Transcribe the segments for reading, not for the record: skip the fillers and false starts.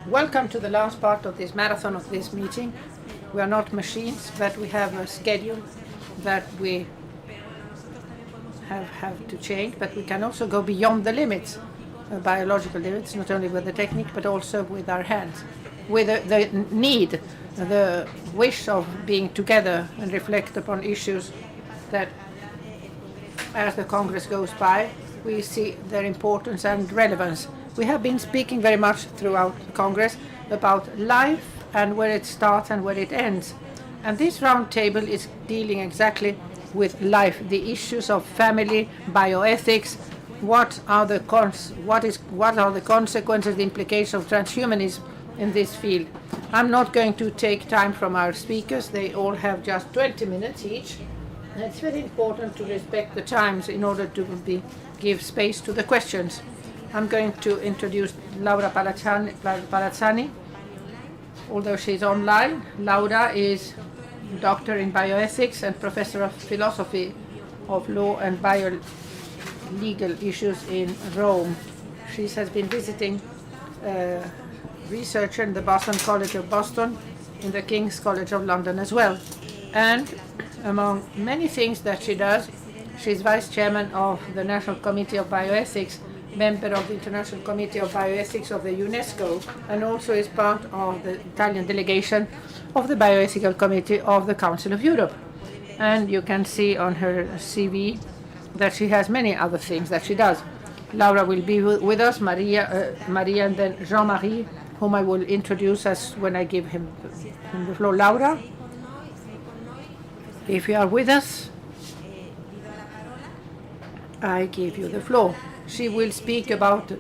Welcome to the last part of this marathon of this meeting. We are not machines, but we have a schedule that we have to change, but we can also go beyond the limits, biological limits, not only with the technique, but also with our hands, with the need, the wish of being together and reflect upon issues that, as the Congress goes by, we see their importance and relevance. We have been speaking very much throughout Congress about life and where it starts and where it ends. And this roundtable is dealing exactly with life, the issues of family, bioethics, what are the consequences, the implications of transhumanism in this field. I'm not going to take time from our speakers. They all have just 20 minutes each. And it's very important to respect the times in order to give space to the questions. I'm going to introduce Laura Palazzani, although she's online. Laura is doctor in bioethics and professor of philosophy of law and biolegal issues in Rome. She has been visiting researcher in the Boston College of Boston, in the King's College of London as well. And among many things that she does, she's vice chairman of the National Committee of Bioethics, member of the International Committee of Bioethics of the UNESCO, and also is part of the Italian delegation of the Bioethical Committee of the Council of Europe. And you can see on her CV that she has many other things that she does. Laura will be with us, Maria and then Jean-Marie, whom I will introduce as when I give him the floor. Laura, if you are with us, I give you the floor. She will speak about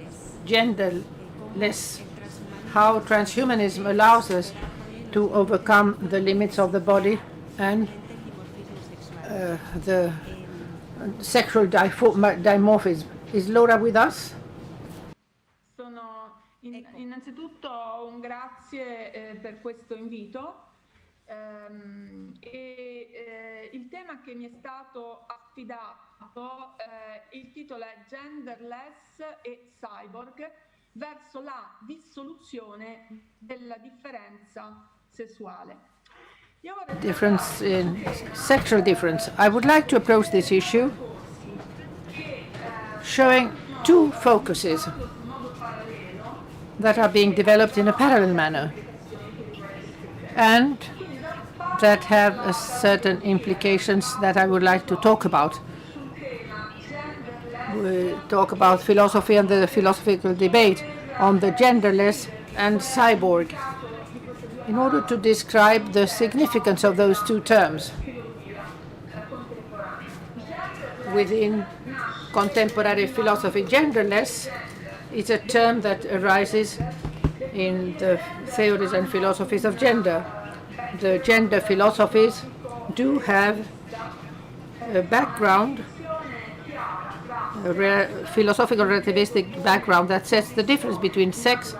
genderless, how transhumanism allows us to overcome the limits of the body and the sexual dimorphism. Is Laura with us? Innanzitutto un grazie per questo invito. Il tema che mi è stato affidato, il titolo è Genderless e Cyborg verso la dissoluzione della differenza sessuale. Difference in sexual difference. I would like to approach this issue showing two focuses that are being developed in a parallel manner and that have certain implications that I would like to talk about. We talk about philosophy and the philosophical debate on the genderless and cyborg in order to describe the significance of those two terms within contemporary philosophy. Genderless is a term that arises in the theories and philosophies of gender. The gender philosophies do have a background, a philosophical relativistic background that sets the difference between sex,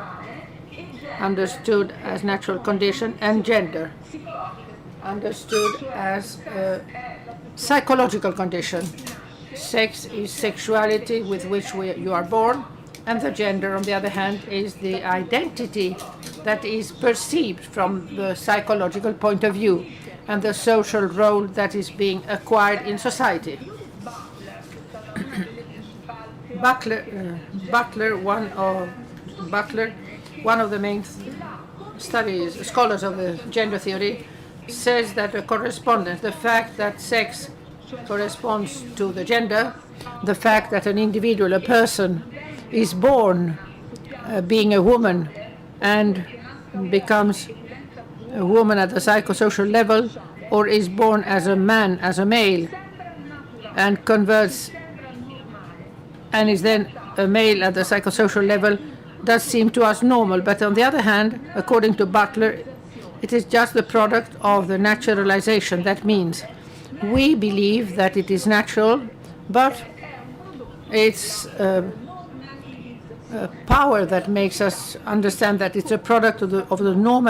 understood as natural condition, and gender, understood as a psychological condition. Sex is sexuality with which you are born, and the gender, on the other hand, is the identity that is perceived from the psychological point of view and the social role that is being acquired in society. Butler, one of the main scholars of the gender theory, says that the correspondence, the fact that sex corresponds to the gender, the fact that an individual, a person, is born being a woman and becomes a woman at the psychosocial level, or is born as a man, as a male, and converts and is then a male at the psychosocial level, does seem to us normal. But on the other hand, according to Butler, it is just the product of the naturalization. That means we believe that it is natural, but it's power that makes us understand that it's a product of the norm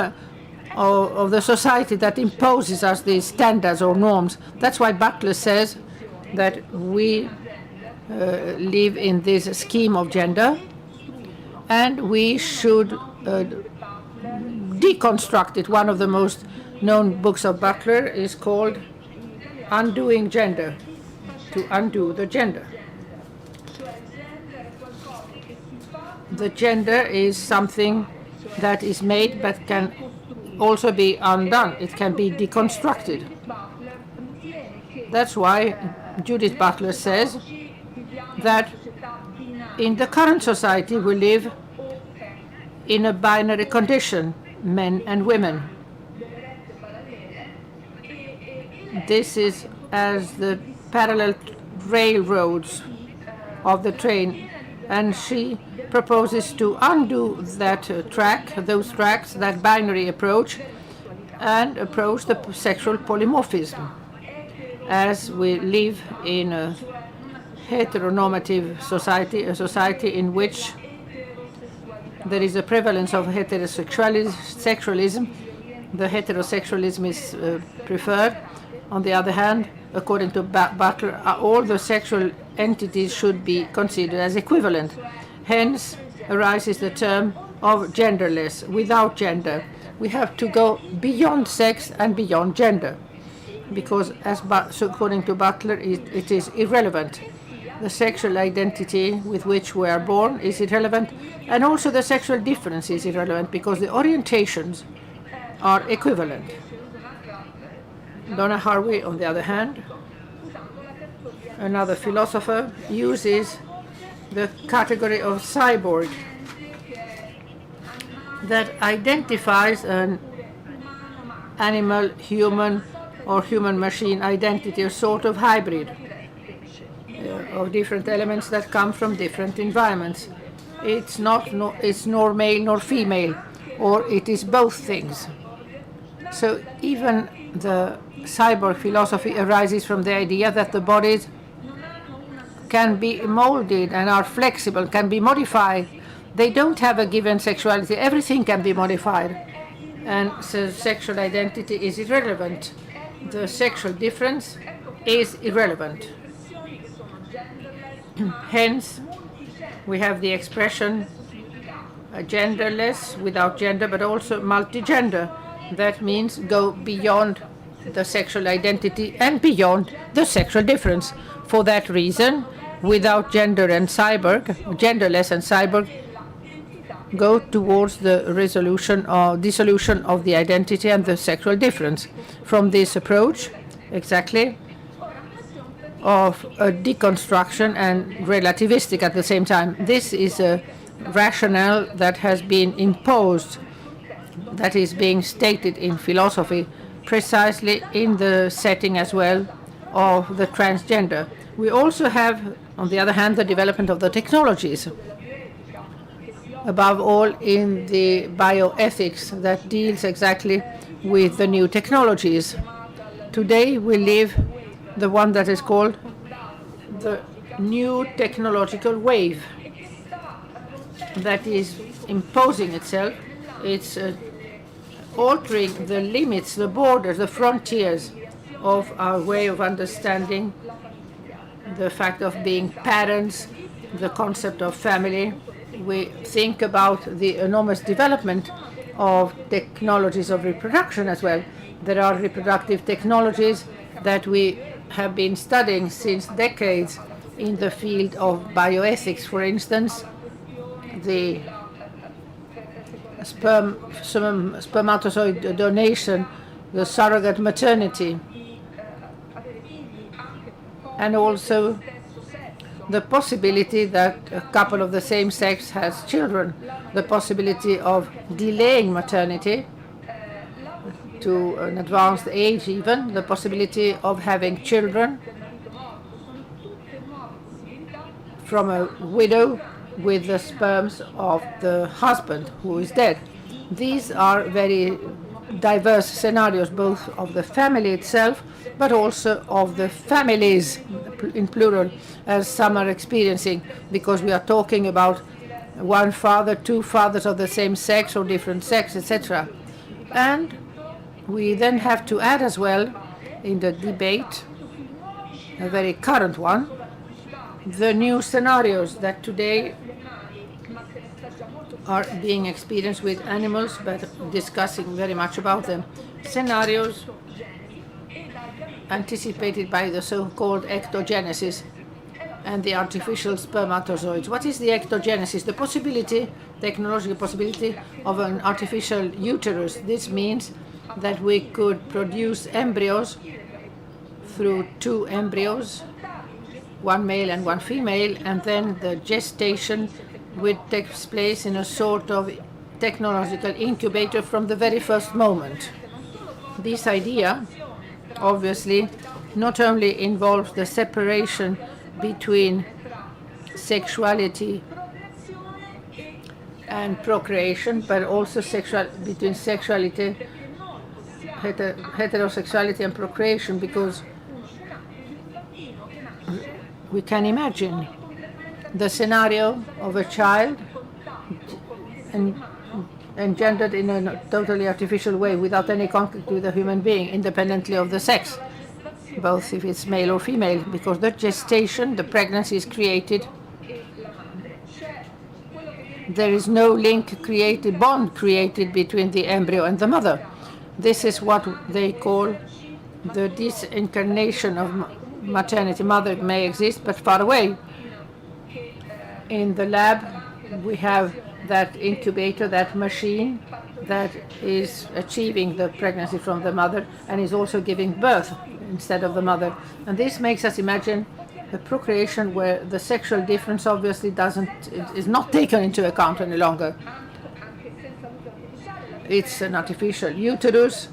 of the society that imposes us these standards or norms. That's why Butler says that we live in this scheme of gender, and we should deconstruct it. One of the most known books of Butler is called Undoing Gender, to undo the gender. The gender is something that is made but can also be undone. It can be deconstructed. That's why Judith Butler says that in the current society we live in a binary condition, men and women. This is as the parallel railroads of the train, and she proposes to undo that those tracks, that binary approach, and approach the sexual polymorphism. As we live in a heteronormative society, a society in which there is a prevalence of heterosexualism, the heterosexualism is preferred. On the other hand, according to Butler, all the sexual entities should be considered as equivalent. Hence arises the term of genderless, without gender. We have to go beyond sex and beyond gender, because according to Butler, it is irrelevant. The sexual identity with which we are born is irrelevant, and also the sexual difference is irrelevant because the orientations are equivalent. Donna Haraway, on the other hand, another philosopher, uses the category of cyborg that identifies an animal, human, or human-machine identity, a sort of hybrid of different elements that come from different environments. It's nor male nor female, or it is both things. So even the cyborg philosophy arises from the idea that the bodies can be molded and are flexible, can be modified. They don't have a given sexuality. Everything can be modified. And so sexual identity is irrelevant. The sexual difference is irrelevant. Hence, we have the expression genderless, without gender, but also multigender. That means go beyond the sexual identity and beyond the sexual difference. For that reason, without gender and cyborg, genderless and cyborg, go towards the resolution or dissolution of the identity and the sexual difference. From this approach, exactly, of a deconstruction and relativistic at the same time. This is a rationale that has been imposed, that is being stated in philosophy, precisely in the setting as well of the transgender. We also have, on the other hand, the development of the technologies, above all in the bioethics that deals exactly with the new technologies. Today we live the one that is called the new technological wave that is imposing itself. It's altering the limits, the borders, the frontiers of our way of understanding the fact of being parents, the concept of family. We think about the enormous development of technologies of reproduction as well. There are reproductive technologies that we have been studying since decades in the field of bioethics. For instance, the spermatozoid donation, the surrogate maternity, and also the possibility that a couple of the same sex has children, the possibility of delaying maternity to an advanced age even, the possibility of having children from a widow with the sperms of the husband who is dead. These are very diverse scenarios, both of the family itself, but also of the families, in plural, as some are experiencing, because we are talking about one father, two fathers of the same sex or different sex, etc. And we then have to add as well in the debate, a very current one, the new scenarios that today are being experienced with animals, but discussing very much about them. Scenarios anticipated by the so-called ectogenesis and the artificial spermatozoids. What is the ectogenesis? The possibility, technological possibility of an artificial uterus. This means that we could produce embryos through two embryos, one male and one female, and then the gestation which takes place in a sort of technological incubator from the very first moment. This idea obviously not only involves the separation between sexuality and procreation, but also between sexuality, heterosexuality and procreation, because we can imagine the scenario of a child engendered in a totally artificial way without any contact with a human being, independently of the sex, both if it's male or female, because the gestation, the pregnancy is created. There is no bond created between the embryo and the mother. This is what they call the disincarnation of maternity. Mother may exist, but far away. In the lab, we have that incubator, that machine that is achieving the pregnancy from the mother and is also giving birth instead of the mother. And this makes us imagine a procreation where the sexual difference obviously is not taken into account any longer. It's an artificial uterus,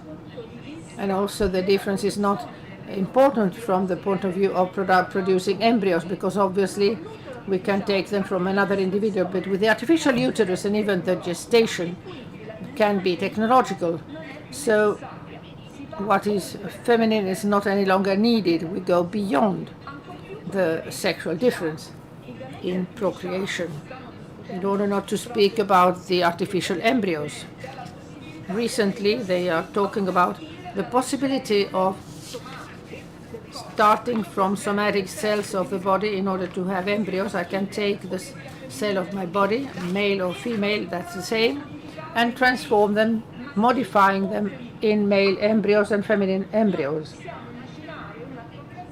and also the difference is not important from the point of view of producing embryos, because obviously we can take them from another individual. But with the artificial uterus, and even the gestation can be technological. So what is feminine is not any longer needed. We go beyond the sexual difference in procreation, in order not to speak about the artificial embryos. Recently, they are talking about the possibility of starting from somatic cells of the body in order to have embryos. I can take the cell of my body, male or female, that's the same, and transform them, modifying them in male embryos and feminine embryos.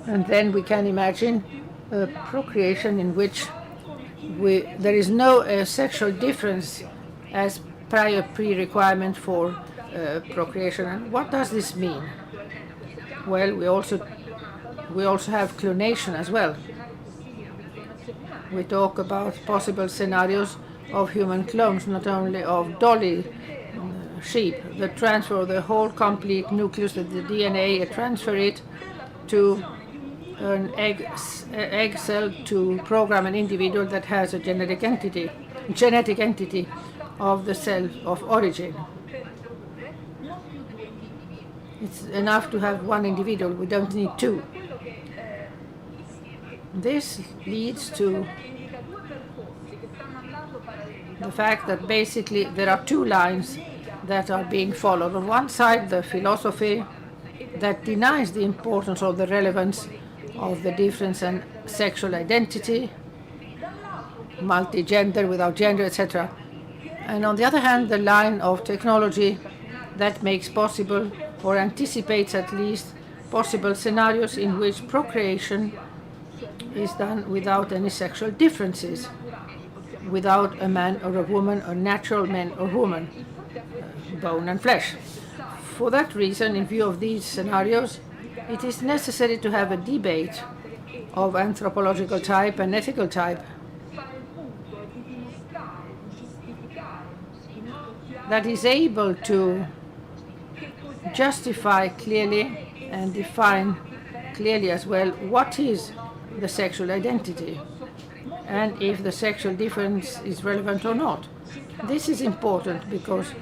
And then we can imagine a procreation in which there is no sexual difference as prior pre-requirement for procreation. And what does this mean? Well, we also have clonation as well. We talk about possible scenarios of human clones, not only of dolly sheep, the transfer of the whole complete nucleus of the DNA, transfer it to an egg cell to program an individual that has a genetic entity of the cell of origin. It's enough to have one individual, we don't need two. This leads to the fact that basically there are two lines that are being followed. On one side, the philosophy that denies the importance or the relevance of the difference in sexual identity, multi-gender, without gender, etc. And on the other hand, the line of technology that makes possible, or anticipates at least, possible scenarios in which procreation is done without any sexual differences, without a man or a woman, or natural man or woman, bone and flesh. For that reason, in view of these scenarios, it is necessary to have a debate of anthropological type and ethical type that is able to justify clearly and define clearly as well what is the sexual identity and if the sexual difference is relevant or not. This is important because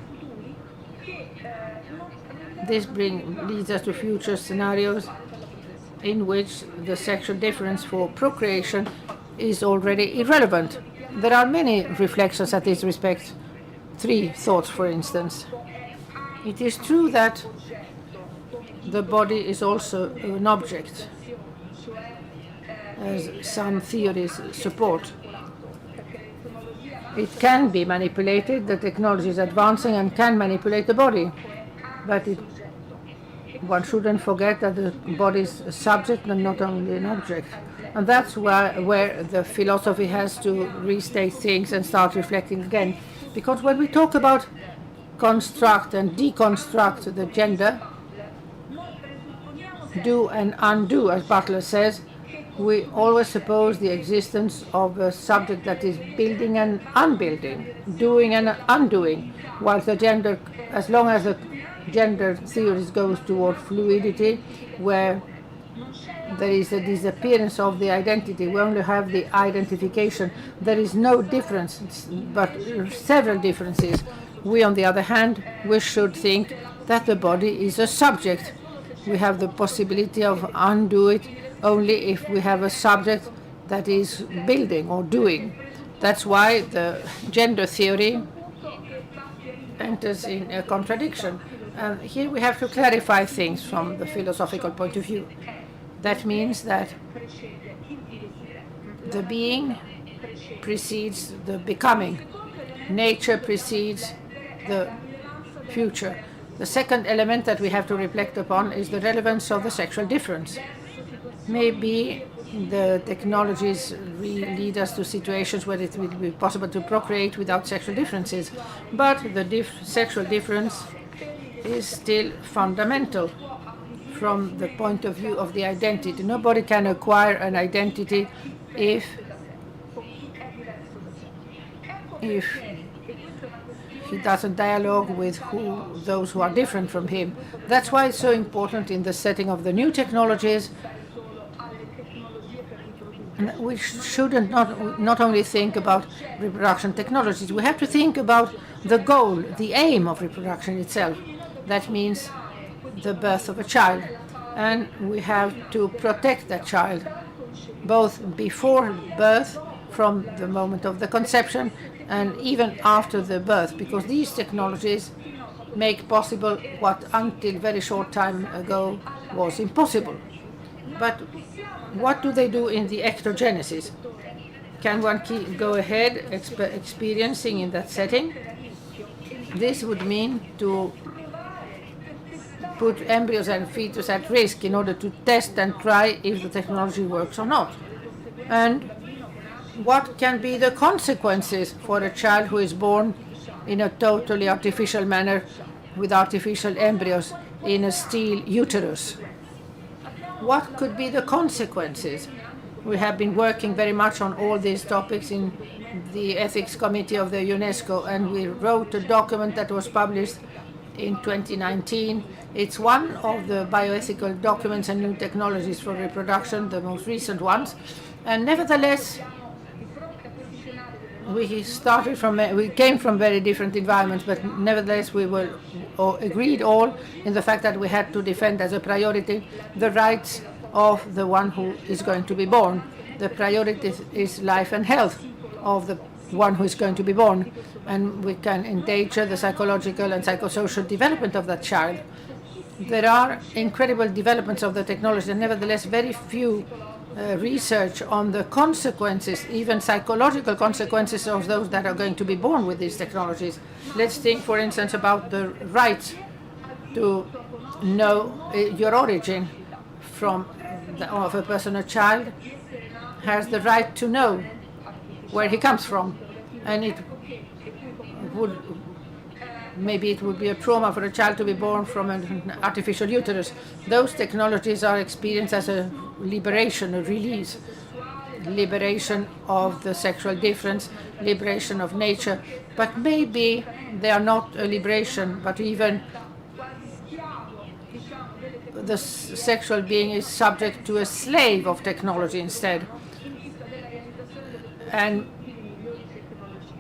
this leads us to future scenarios in which the sexual difference for procreation is already irrelevant. There are many reflections at this respect. 3 thoughts, for instance. It is true that the body is also an object, as some theories support. It can be manipulated. The technology is advancing and can manipulate the body. But one shouldn't forget that the body is a subject and not only an object. And that's where the philosophy has to restate things and start reflecting again. Because when we talk about construct and deconstruct the gender, do and undo, as Butler says, we always suppose the existence of a subject that is building and unbuilding, doing and undoing, whilst the gender, as long as the gender theories goes toward fluidity, where there is a disappearance of the identity, we only have the identification, there is no difference, but several differences. We, on the other hand, we should think that the body is a subject. We have the possibility of undo it only if we have a subject that is building or doing. That's why the gender theory enters in a contradiction. And here we have to clarify things from the philosophical point of view. That means that the being precedes the becoming. Nature precedes the future. The second element that we have to reflect upon is the relevance of the sexual difference. Maybe the technologies lead us to situations where it will be possible to procreate without sexual differences, but the sexual difference is still fundamental from the point of view of the identity. Nobody can acquire an identity if he doesn't dialogue with those who are different from him. That's why it's so important in the setting of the new technologies. We shouldn't not only think about reproduction technologies, we have to think about the goal, the aim of reproduction itself. That means the birth of a child. And we have to protect that child, both before birth, from the moment of the conception, and even after the birth, because these technologies make possible what until very short time ago was impossible. But what do they do in the ectogenesis? Can one go ahead experiencing in that setting? This would mean to put embryos and fetus at risk in order to test and try if the technology works or not. And what can be the consequences for a child who is born in a totally artificial manner with artificial embryos in a steel uterus? What could be the consequences? We have been working very much on all these topics in the Ethics Committee of the UNESCO, and we wrote a document that was published in 2019. It's one of the bioethical documents and new technologies for reproduction, the most recent ones. And nevertheless, we came from very different environments, but nevertheless we were agreed all in the fact that we had to defend as a priority the rights of the one who is going to be born. The priority is life and health of the one who is going to be born, and we can endanger the psychological and psychosocial development of that child. There are incredible developments of the technology, and nevertheless very few research on the consequences, even psychological consequences of those that are going to be born with these technologies. Let's think, for instance, about the right to know your origin of a person. A child has the right to know where he comes from, and maybe it would be a trauma for a child to be born from an artificial uterus. Those technologies are experienced as a liberation, a release, liberation of the sexual difference, liberation of nature. But maybe they are not a liberation, but even the sexual being is subject to a slave of technology instead, and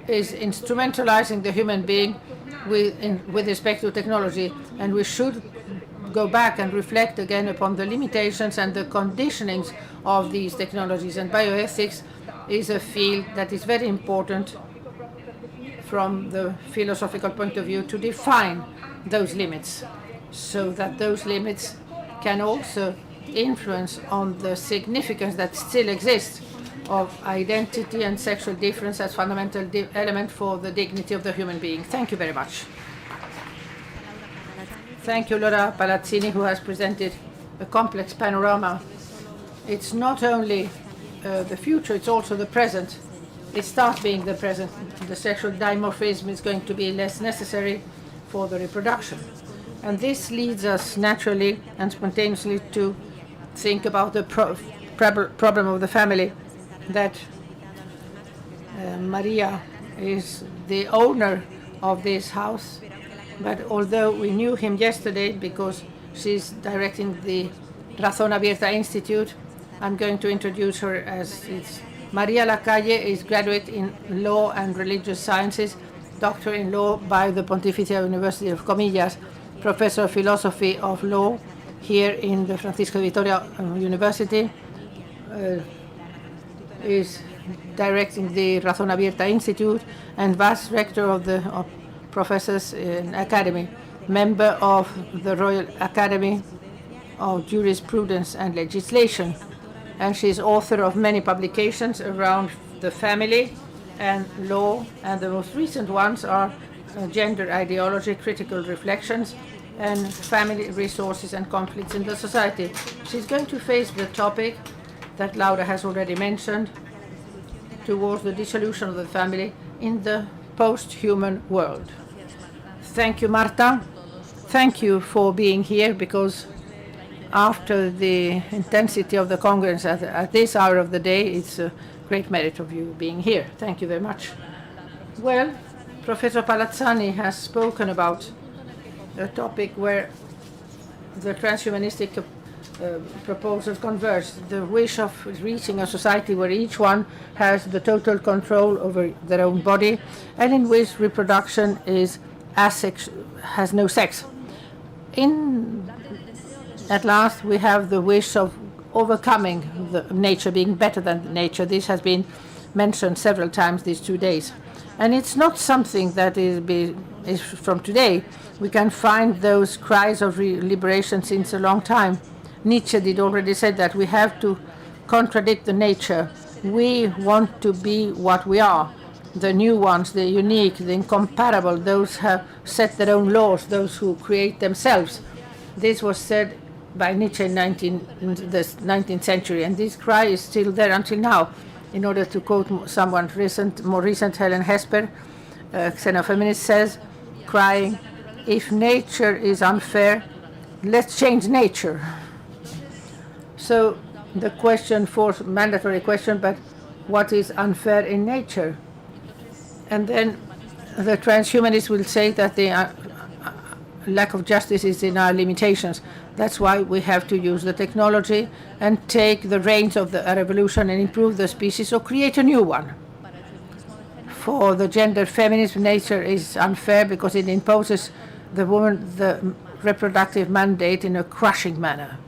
is instrumentalizing the human being with respect to technology. And we should go back and reflect again upon the limitations and the conditionings of these technologies. And bioethics is a field that is very important from the philosophical point of view to define those limits, so that those limits can also influence on the significance that still exists. of identity and sexual difference as fundamental element for the dignity of the human being. Thank you very much. Thank you, Laura Palazzini, who has presented a complex panorama. It's not only the future, it's also the present. It starts being the present. The sexual dimorphism is going to be less necessary for the reproduction. And this leads us naturally and spontaneously to think about the problem of the family, that Maria is the owner of this house, but although we knew him yesterday because she's directing the Razón Abierta Institute, I'm going to introduce her as it's Maria Lacalle is graduate in Law and Religious Sciences, Doctor in Law by the Pontificia University of Comillas, Professor of Philosophy of Law here in the Francisco de Vitoria University, is directing the Razón Abierta Institute, and Vice Rector of the Professors in Academy, member of the Royal Academy of Jurisprudence and Legislation. And she is author of many publications around the family and law, and the most recent ones are Gender Ideology, Critical Reflections, and Family Resources and Conflicts in the Society. She's going to face the topic that Laura has already mentioned, towards the dissolution of the family in the post-human world. Thank you, Marta. Thank you for being here, because after the intensity of the Congress at this hour of the day, it's a great merit of you being here. Thank you very much. Well, Professor Palazzani has spoken about a topic where the transhumanistic proposals converge, the wish of reaching a society where each one has the total control over their own body, and in which reproduction is has no sex. At last, we have the wish of overcoming the nature, being better than nature. This has been mentioned several times these 2 days. And it's not something that is from today. We can find those cries of liberation since a long time. Nietzsche did already say that we have to contradict the nature. We want to be what we are, the new ones, the unique, the incomparable, those who have set their own laws, those who create themselves. This was said by Nietzsche in the 19th century, and this cry is still there until now. In order to quote someone more recent, Helen Hesper, xenofeminist, says, crying, "If nature is unfair, let's change nature." So the question, fourth mandatory question, but what is unfair in nature? And then the transhumanists will say that the lack of justice is in our limitations. That's why we have to use the technology and take the reins of the revolution and improve the species or create a new one. For the gender feminist, nature is unfair because it imposes the woman the reproductive mandate in a crushing manner,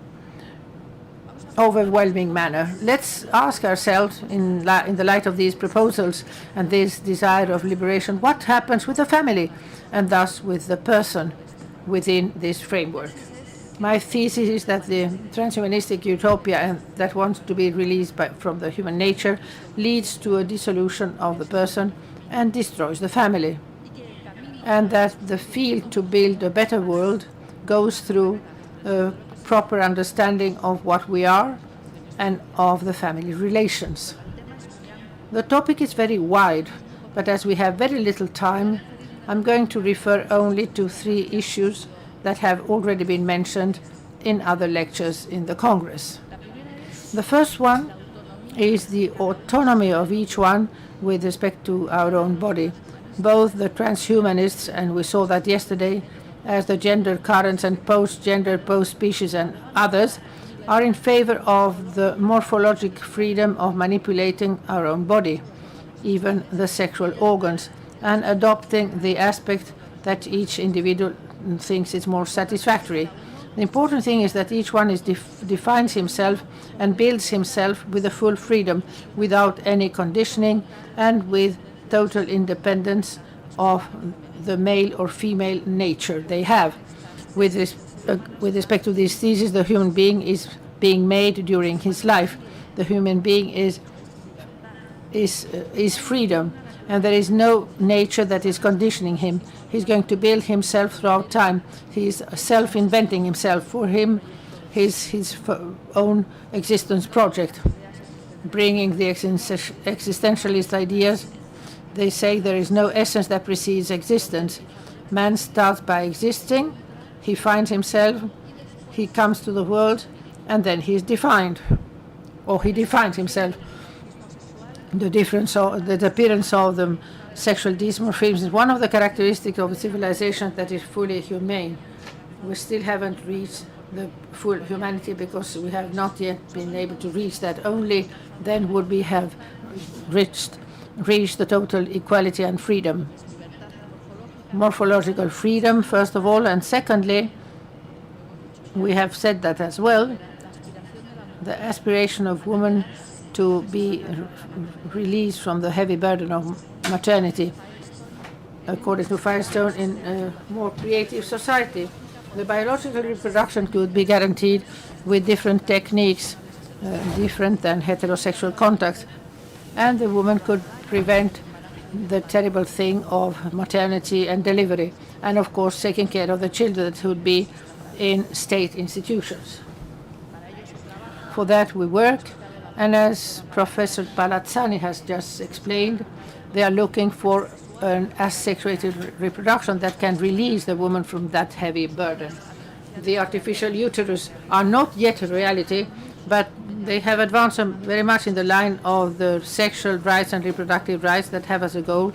overwhelming manner. Let's ask ourselves, in the light of these proposals and this desire of liberation, what happens with the family and thus with the person within this framework? My thesis is that the transhumanistic utopia that wants to be released from the human nature leads to a dissolution of the person and destroys the family, and that the field to build a better world goes through a proper understanding of what we are and of the family relations. The topic is very wide, but as we have very little time, I'm going to refer only to 3 issues that have already been mentioned in other lectures in the Congress. The first one is the autonomy of each one with respect to our own body. Both the transhumanists, and we saw that yesterday, as the gender currents and post-gender, post-species and others, are in favor of the morphologic freedom of manipulating our own body, even the sexual organs, and adopting the aspect that each individual thinks is more satisfactory. The important thing is that each one defines himself and builds himself with a full freedom, without any conditioning, and with total independence of the male or female nature they have. With respect to this thesis, the human being is being made during his life. The human being is is freedom, and there is no nature that is conditioning him. He's going to build himself throughout time. He's self-inventing himself. For him, his own existence project, bringing the existentialist ideas. They say there is no essence that precedes existence. Man starts by existing, he finds himself, he comes to the world, and then he is defined, or he defines himself. The difference, or the appearance of the sexual dimorphism is one of the characteristics of a civilization that is fully humane. We still haven't reached the full humanity because we have not yet been able to reach that. Only then would we have reached the total equality and freedom. Morphological freedom, first of all, and secondly, we have said that as well, the aspiration of women to be released from the heavy burden of maternity, according to Firestone, in a more creative society. The biological reproduction could be guaranteed with different techniques, different than heterosexual contact, and the woman could prevent the terrible thing of maternity and delivery, and of course taking care of the children that would be in state institutions. For that we work, and as Professor Palazzani has just explained, they are looking for an asexuated reproduction that can release the woman from that heavy burden. The artificial uterus are not yet a reality, but they have advanced very much in the line of the sexual rights and reproductive rights that have as a goal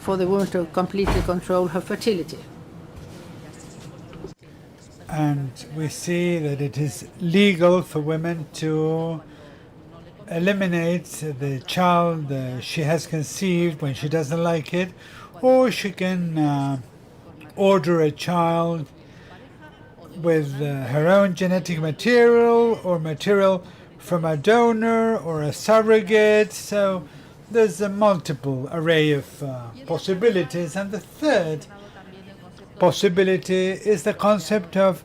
for the woman to completely control her fertility. And we see that it is legal for women to eliminate the child she has conceived when she doesn't like it, or she can order a child with her own genetic material or material from a donor or a surrogate. So there's a multiple array of possibilities. And the third possibility is the concept of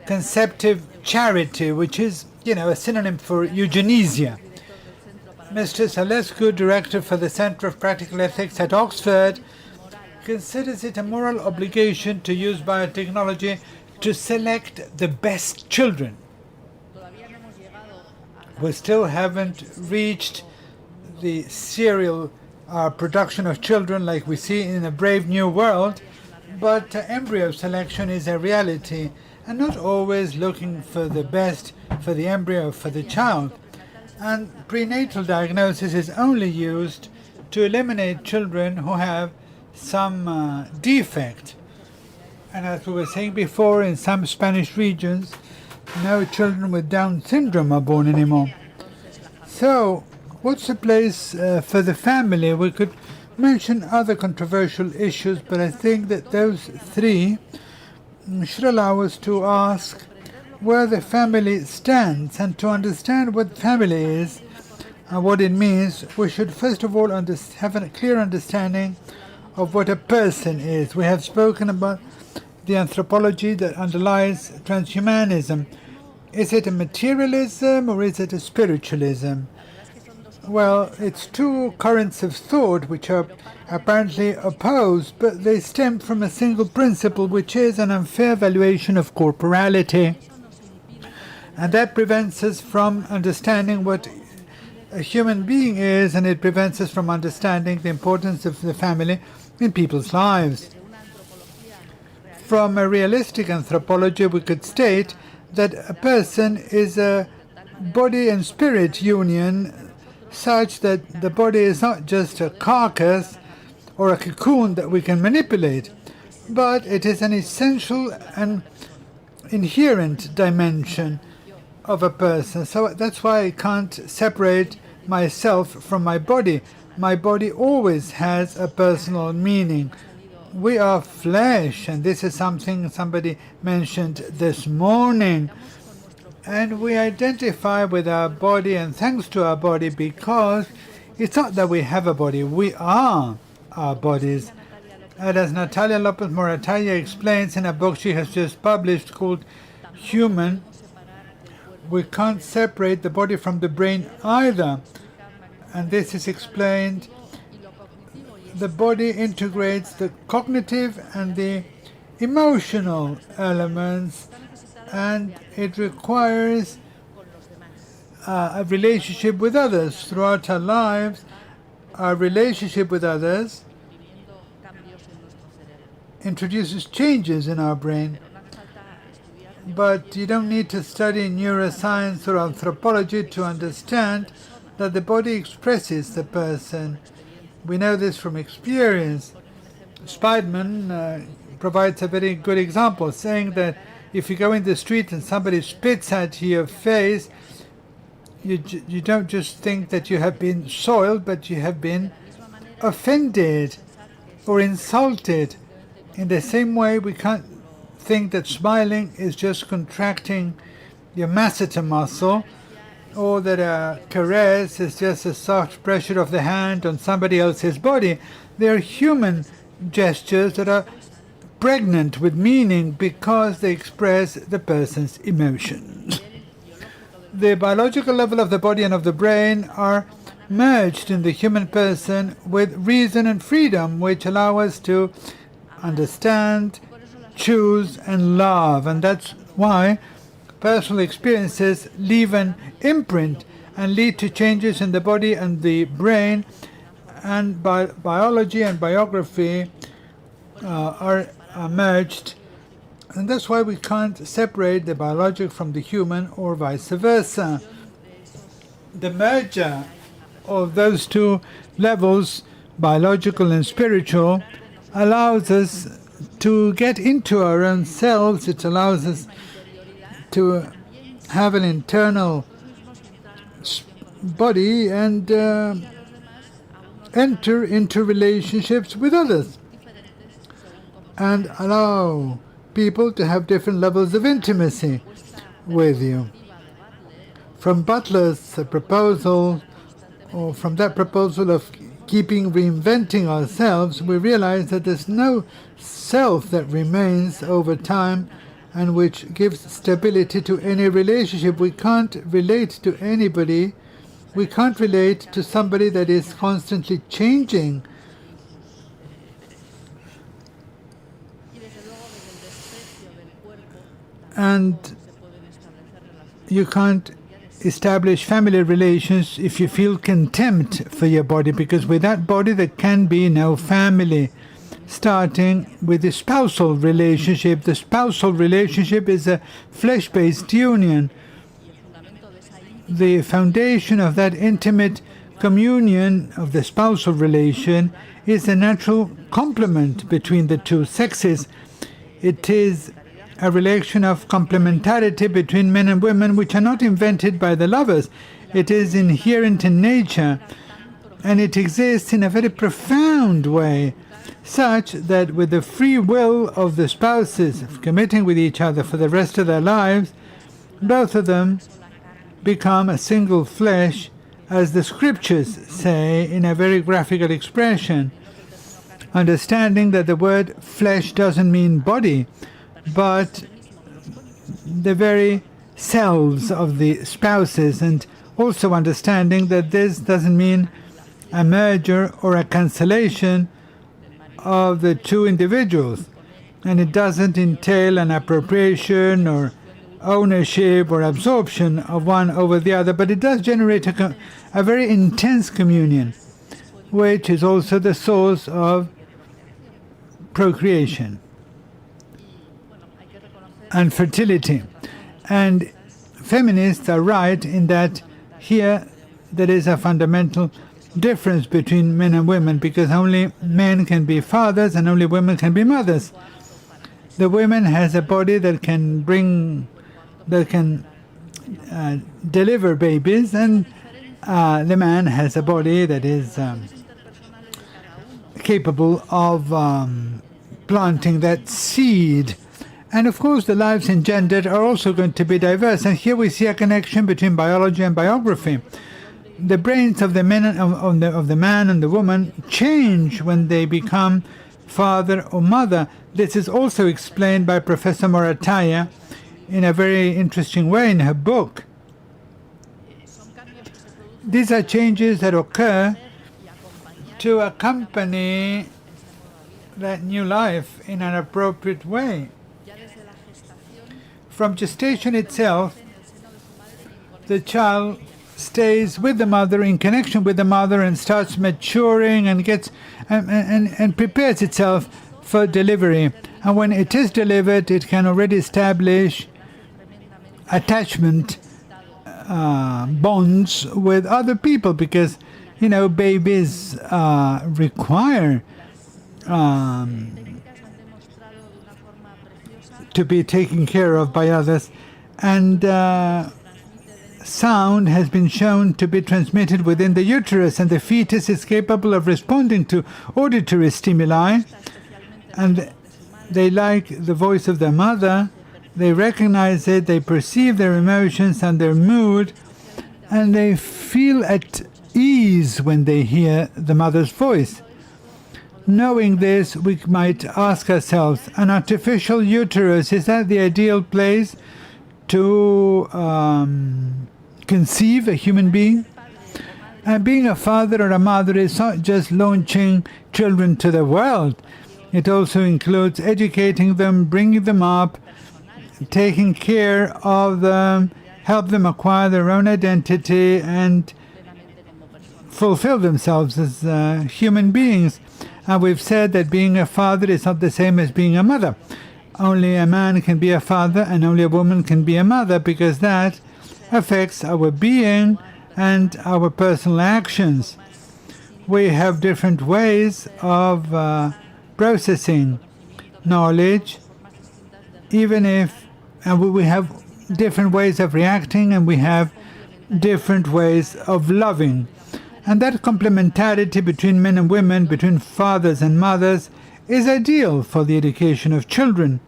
conceptive charity, which is, a synonym for eugenesia. Mr. Salescu, director for the Center of Practical Ethics at Oxford, considers it a moral obligation to use biotechnology to select the best children. We still haven't reached the serial production of children like we see in a brave new world, but embryo selection is a reality, and not always looking for the best for the embryo, for the child. And prenatal diagnosis is only used to eliminate children who have some defect. And as we were saying before, in some Spanish regions, no children with Down syndrome are born anymore. So, what's the place for the family? We could mention other controversial issues, but I think that those three should allow us to ask where the family stands, and to understand what family is and what it means, we should first of all have a clear understanding of what a person is. We have spoken about the anthropology that underlies transhumanism. Is it a materialism or is it a spiritualism? Well, it's two currents of thought which are apparently opposed, but they stem from a single principle, which is an unfair valuation of corporality. And that prevents us from understanding what a human being is, and it prevents us from understanding the importance of the family in people's lives. From a realistic anthropology, we could state that a person is a body and spirit union, such that the body is not just a carcass or a cocoon that we can manipulate, but it is an essential and inherent dimension of a person. So that's why I can't separate myself from my body. My body always has a personal meaning. We are flesh, and this is something somebody mentioned this morning. And we identify with our body, and thanks to our body, because it's not that we have a body, we are our bodies. And as Natalia Lopez Moratalla explains in a book she has just published called Human, we can't separate the body from the brain either. And this is explained. The body integrates the cognitive and the emotional elements, and it requires a relationship with others. Throughout our lives, our relationship with others introduces changes in our brain. But you don't need to study neuroscience or anthropology to understand that the body expresses the person. We know this from experience. Speidman provides a very good example, saying that if you go in the street and somebody spits at your face, you don't just think that you have been soiled, but you have been offended or insulted. In the same way, we can't think that smiling is just contracting your masseter muscle, or that a caress is just a soft pressure of the hand on somebody else's body. They are human gestures that are pregnant with meaning because they express the person's emotions. The biological level of the body and of the brain are merged in the human person with reason and freedom, which allow us to understand, choose, and love. And that's why personal experiences leave an imprint and lead to changes in the body and the brain, and biology and biography are merged. And that's why we can't separate the biologic from the human, or vice versa. The merger of those two levels, biological and spiritual, allows us to get into our own selves. It allows us to have an internal body and enter into relationships with others and allow people to have different levels of intimacy with you. From Butler's proposal, or from that proposal of keeping reinventing ourselves, we realize that there's no self that remains over time and which gives stability to any relationship. We can't relate to anybody. We can't relate to somebody that is constantly changing. And you can't establish family relations if you feel contempt for your body, because with that body there can be no family. Starting with the spousal relationship. The spousal relationship is a flesh-based union. The foundation of that intimate communion of the spousal relation is a natural complement between the two sexes. It is a relation of complementarity between men and women, which are not invented by the lovers. It is inherent in nature, and it exists in a very profound way, such that with the free will of the spouses committing with each other for the rest of their lives, both of them become a single flesh, as the scriptures say in a very graphical expression, understanding that the word flesh doesn't mean body, but the very selves of the spouses, and also understanding that this doesn't mean a merger or a cancellation of the two individuals, and it doesn't entail an appropriation or ownership or absorption of one over the other, but it does generate a very intense communion, which is also the source of procreation and fertility. And feminists are right in that here there is a fundamental difference between men and women, because only men can be fathers and only women can be mothers. The woman has a body that can deliver babies, and the man has a body that is capable of planting that seed. And of course the lives engendered are also going to be diverse, and here we see a connection between biology and biography. The brains of the man and the woman change when they become father or mother. This is also explained by Professor Morataya in a very interesting way in her book, These are changes that occur to accompany that new life in an appropriate way. From gestation itself, the child stays with the mother, in connection with the mother, and starts maturing and gets and prepares itself for delivery. And when it is delivered, it can already establish attachment bonds with other people, because babies require to be taken care of by others, and sound has been shown to be transmitted within the uterus, and the fetus is capable of responding to auditory stimuli, and they like the voice of their mother, they recognize it, they perceive their emotions and their mood, and they feel at ease when they hear the mother's voice. Knowing this, we might ask ourselves, an artificial uterus, is that the ideal place to conceive a human being? And being a father or a mother is not just launching children to the world. It also includes educating them, bringing them up, taking care of them, help them acquire their own identity and fulfill themselves as human beings. And we've said that being a father is not the same as being a mother. Only a man can be a father and only a woman can be a mother, because that affects our being and our personal actions. We have different ways of processing knowledge, and we have different ways of reacting, and we have different ways of loving. And that complementarity between men and women, between fathers and mothers, is ideal for the education of children.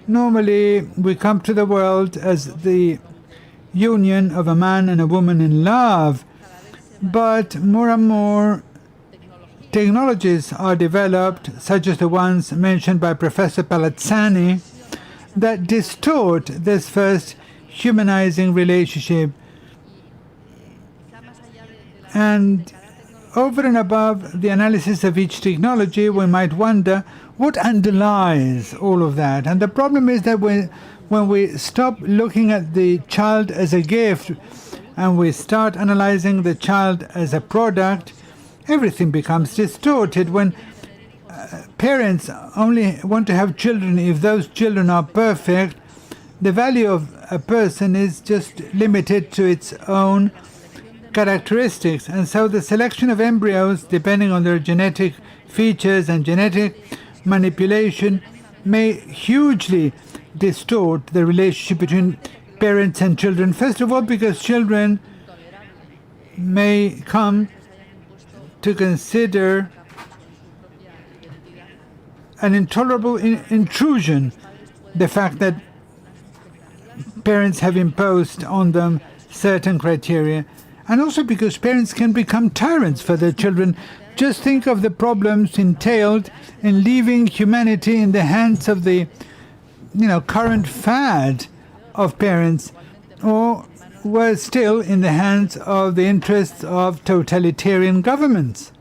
Normally, we come to the world as the union of a man and a woman in love, but more and more technologies are developed, such as the ones mentioned by Professor Palazzani, that distort this first humanizing relationship. And over and above the analysis of each technology, we might wonder what underlies all of that. And the problem is that when we stop looking at the child as a gift and we start analyzing the child as a product, everything becomes distorted. When parents only want to have children if those children are perfect, the value of a person is just limited to its own characteristics. And so the selection of embryos, depending on their genetic features and genetic manipulation, may hugely distort the relationship between parents and children. First of all, because children may come to consider an intolerable intrusion the fact that parents have imposed on them certain criteria, and also because parents can become tyrants for their children. Just think of the problems entailed in leaving humanity in the hands of the current fad of parents, or were still in the hands of the interests of totalitarian governments.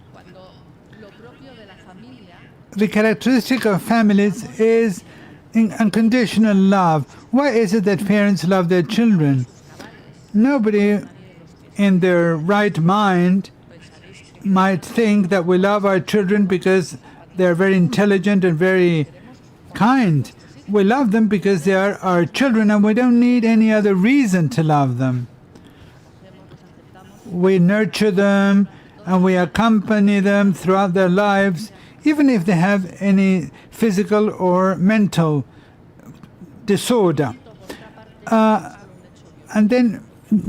The characteristic of families is unconditional love. Why is it that parents love their children? Nobody in their right mind might think that we love our children because they're very intelligent and very kind. We love them because they are our children, and we don't need any other reason to love them. We nurture them and we accompany them throughout their lives, even if they have any physical or mental disorder. And then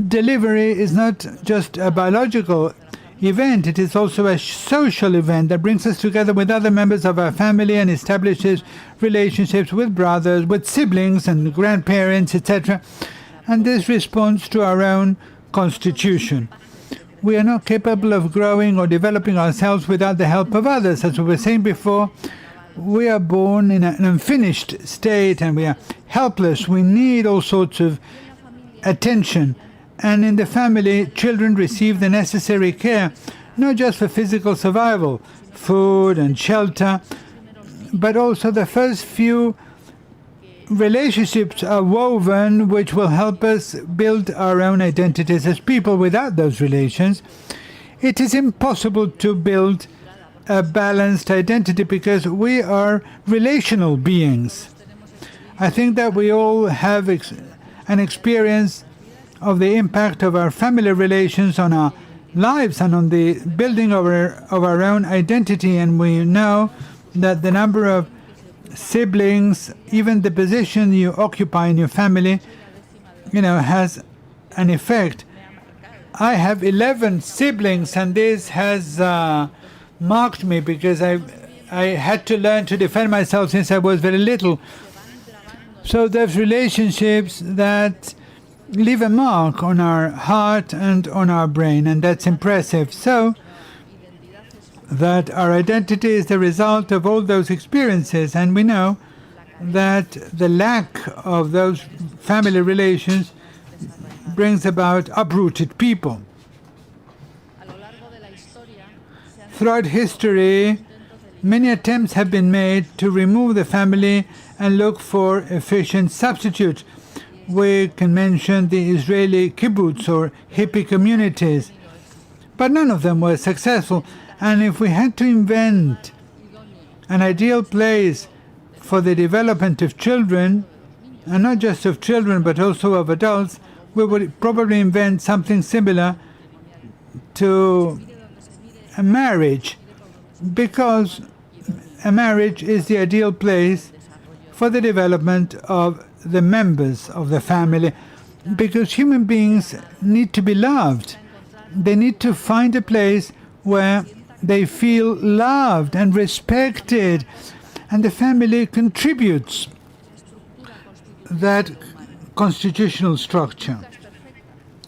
delivery is not just a biological event, it is also a social event that brings us together with other members of our family and establishes relationships with brothers, with siblings and grandparents, etc. And this responds to our own constitution. We are not capable of growing or developing ourselves without the help of others. As we were saying before, we are born in an unfinished state and we are helpless. We need all sorts of attention. And in the family, children receive the necessary care, not just for physical survival, food and shelter, but also the first few relationships are woven which will help us build our own identities as people. Without those relations, it is impossible to build a balanced identity because we are relational beings. I think that we all have an experience of the impact of our family relations on our lives and on the building of our own identity, and we know that the number of siblings, even the position you occupy in your family, has an effect. I have 11 siblings, and this has marked me because I had to learn to defend myself since I was very little. So there's relationships that leave a mark on our heart and on our brain, and that's impressive. So that our identity is the result of all those experiences, and we know that the lack of those family relations brings about uprooted people. Throughout history, many attempts have been made to remove the family and look for efficient substitutes. We can mention the Israeli kibbutz or hippie communities, but none of them were successful. And if we had to invent an ideal place for the development of children, and not just of children but also of adults, we would probably invent something similar to a marriage, because a marriage is the ideal place for the development of the members of the family, because human beings need to be loved. They need to find a place where they feel loved and respected, and the family contributes that constitutional structure.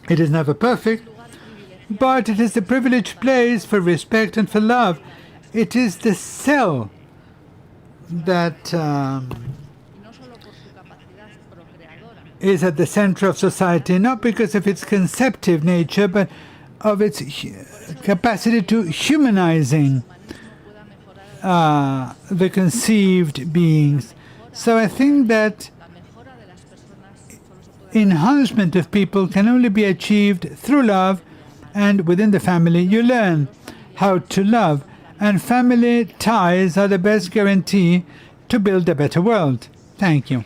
It is never perfect, but it is the privileged place for respect and for love. It is the cell that is at the center of society, not because of its conceptive nature, but of its capacity to humanizing the conceived beings. So I think that enhancement of people can only be achieved through love, and within the family you learn how to love, and family ties are the best guarantee to build a better world. Thank you.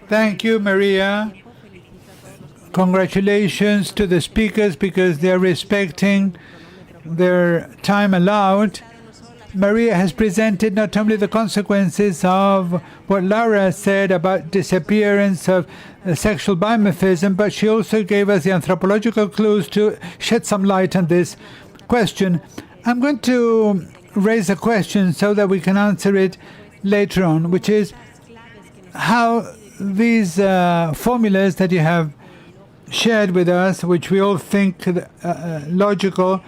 Thank you, Maria. Congratulations to the speakers because they are respecting their time allowed. Maria has presented not only the consequences of what Laura said about disappearance of sexual dimorphism, but she also gave us the anthropological clues to shed some light on this question. I'm going to raise a question so that we can answer it later on, which is how these formulas that you have shared with us, which we all think logical,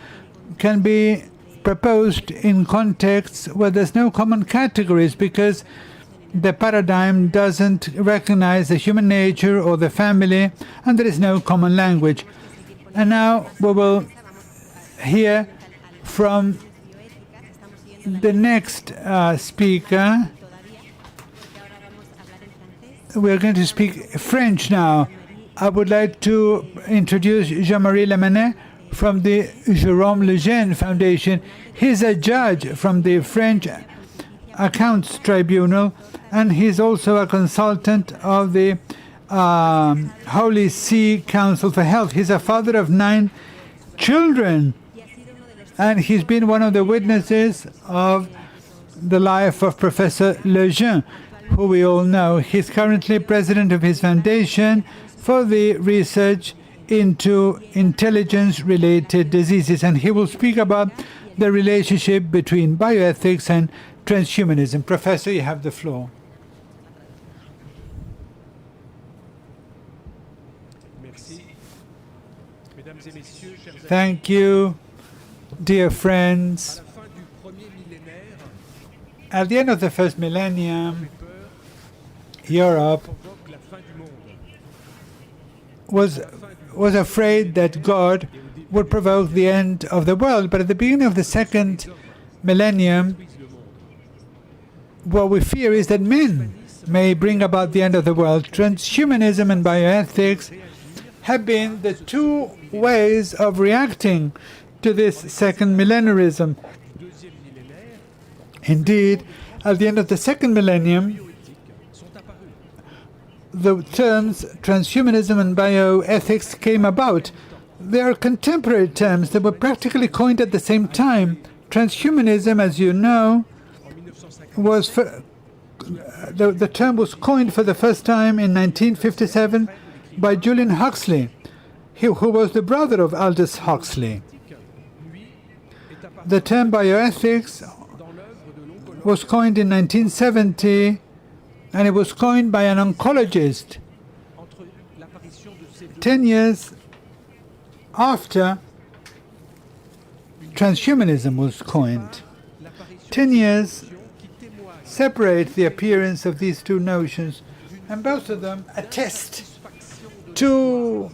can be proposed in contexts where there's no common categories, because the paradigm doesn't recognize the human nature or the family, and there is no common language. And now we will hear from the next speaker. We are going to speak French now. I would like to introduce Jean-Marie Lemane from the Jérôme Lejeune Foundation. He's a judge from the French Accounts Tribunal, and he's also a consultant of the Holy See Council for Health. He's a father of 9 children, and he's been one of the witnesses of the life of Professor Lejeune, who we all know. He's currently president of his foundation for the research into intelligence-related diseases, and he will speak about the relationship between bioethics and transhumanism. Professor, you have the floor. Thank you, dear friends. At the end of the first millennium, Europe was afraid that God would provoke the end of the world. But at the beginning of the second millennium, what we fear is that men may bring about the end of the world. Transhumanism and bioethics have been the two ways of reacting to this second millenarism. Indeed, at the end of the second millennium, the terms transhumanism and bioethics came about. They are contemporary terms that were practically coined at the same time. Transhumanism, as you know, was the term was coined for the first time in 1957 by Julian Huxley, who was the brother of Aldous Huxley. The term bioethics was coined in 1970, and it was coined by an oncologist 10 years after transhumanism was coined. 10 years separate the appearance of these two notions, and both of them attest to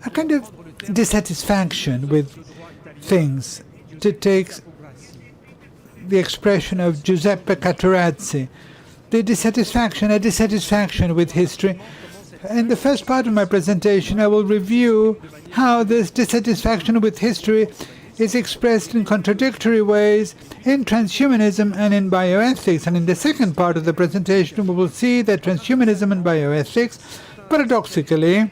a kind of dissatisfaction with things. To take the expression of Giuseppe Catorazzi, a dissatisfaction with history. In the first part of my presentation, I will review how this dissatisfaction with history is expressed in contradictory ways in transhumanism and in bioethics. And in the second part of the presentation, we will see that transhumanism and bioethics, paradoxically,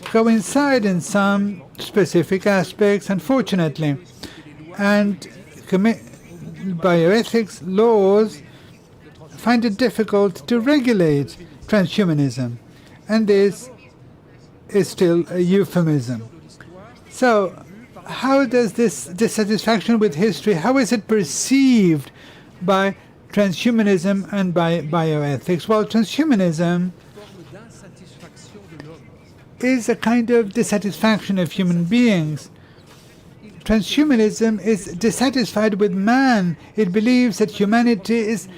coincide in some specific aspects, unfortunately. And bioethics laws find it difficult to regulate transhumanism. And this is still a euphemism. So, how does this dissatisfaction with history, how is it perceived by transhumanism and by bioethics? Well, transhumanism is a kind of dissatisfaction of human beings. Transhumanism is dissatisfied with man. It believes that humanity is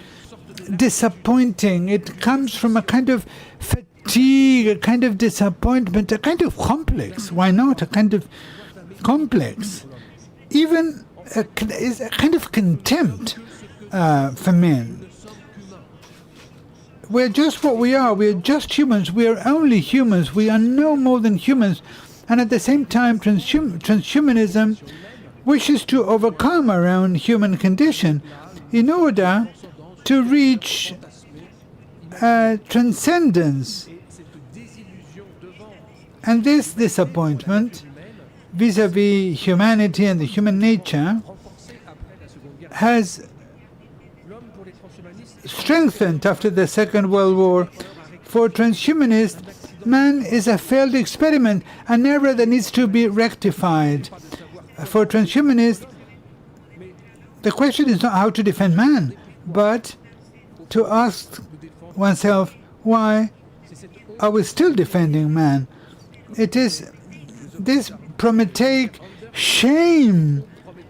disappointing. It comes from a kind of fatigue, a kind of disappointment, a kind of complex. Why not? A kind of complex. Even is a kind of contempt for men. We're just what we are. We're just humans. We are only humans. We are no more than humans. And at the same time, transhumanism wishes to overcome our own human condition in order to reach transcendence. And this disappointment vis-à-vis humanity and the human nature has strengthened after the Second World War. For transhumanists, man is a failed experiment, an error that needs to be rectified. For transhumanists, the question is not how to defend man, but to ask oneself, why are we still defending man? It is this Prometeic shame,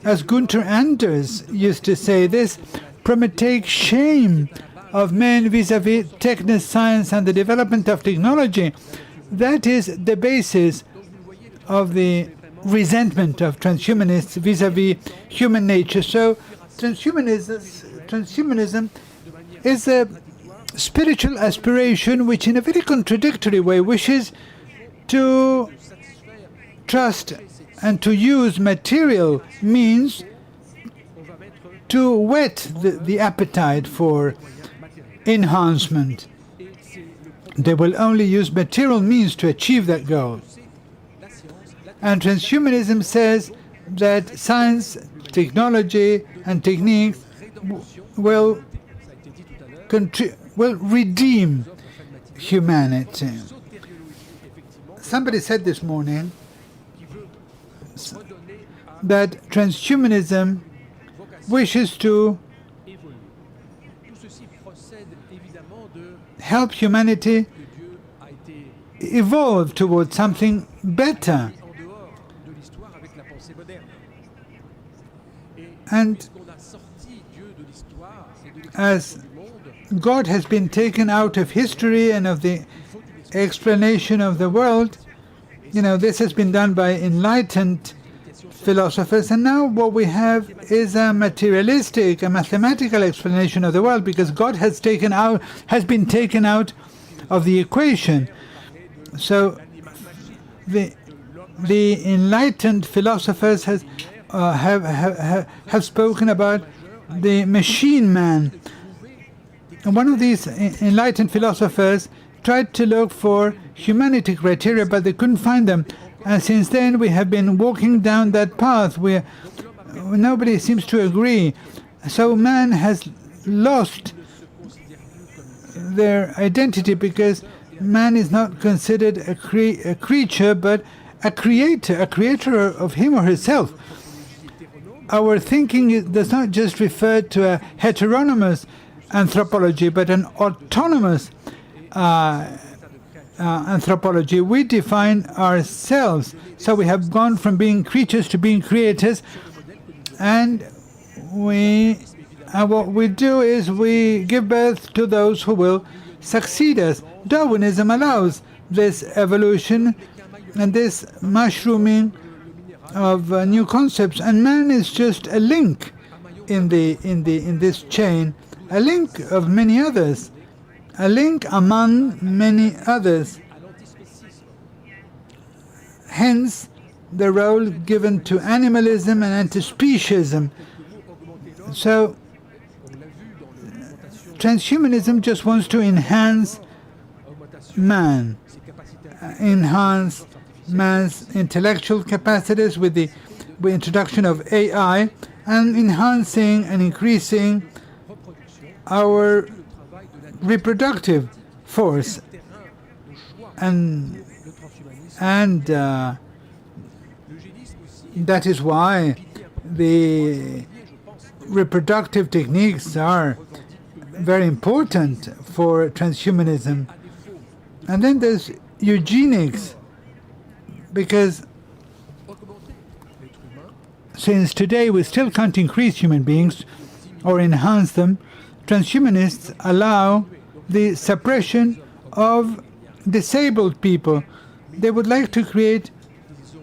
as Gunther Anders used to say, this Prometeic shame of men vis-à-vis techno-science and the development of technology, that is the basis of the resentment of transhumanists vis-à-vis human nature. So transhumanism is a spiritual aspiration which in a very contradictory way wishes to trust and to use material means to whet the appetite for enhancement. They will only use material means to achieve that goal. And transhumanism says that science, technology, and techniques will redeem humanity. Somebody said this morning that transhumanism wishes to help humanity evolve towards something better. And as God has been taken out of history and of the explanation of the world, this has been done by enlightened philosophers, and now what we have is a materialistic, a mathematical explanation of the world, because God has been taken out of the equation. So the enlightened philosophers have spoken about the machine man. And one of these enlightened philosophers tried to look for humanity criteria, but they couldn't find them. And since then, we have been walking down that path where nobody seems to agree. So man has lost their identity, because man is not considered a creature, but a creator of him or herself. Our thinking does not just refer to a heteronomous anthropology, but an autonomous anthropology. We define ourselves. So we have gone from being creatures to being creators, and what we do is we give birth to those who will succeed us. Darwinism allows this evolution and this mushrooming of new concepts, and man is just a link in this chain, a link of many others, a link among many others. Hence, the role given to animalism and antispeciesism. So, transhumanism just wants to enhance man, enhance man's intellectual capacities with the introduction of AI, and enhancing and increasing our reproductive force. And that is why the reproductive techniques are very important for transhumanism. And then there's eugenics, because since today we still can't increase human beings or enhance them, transhumanists allow the suppression of disabled people. They would like to create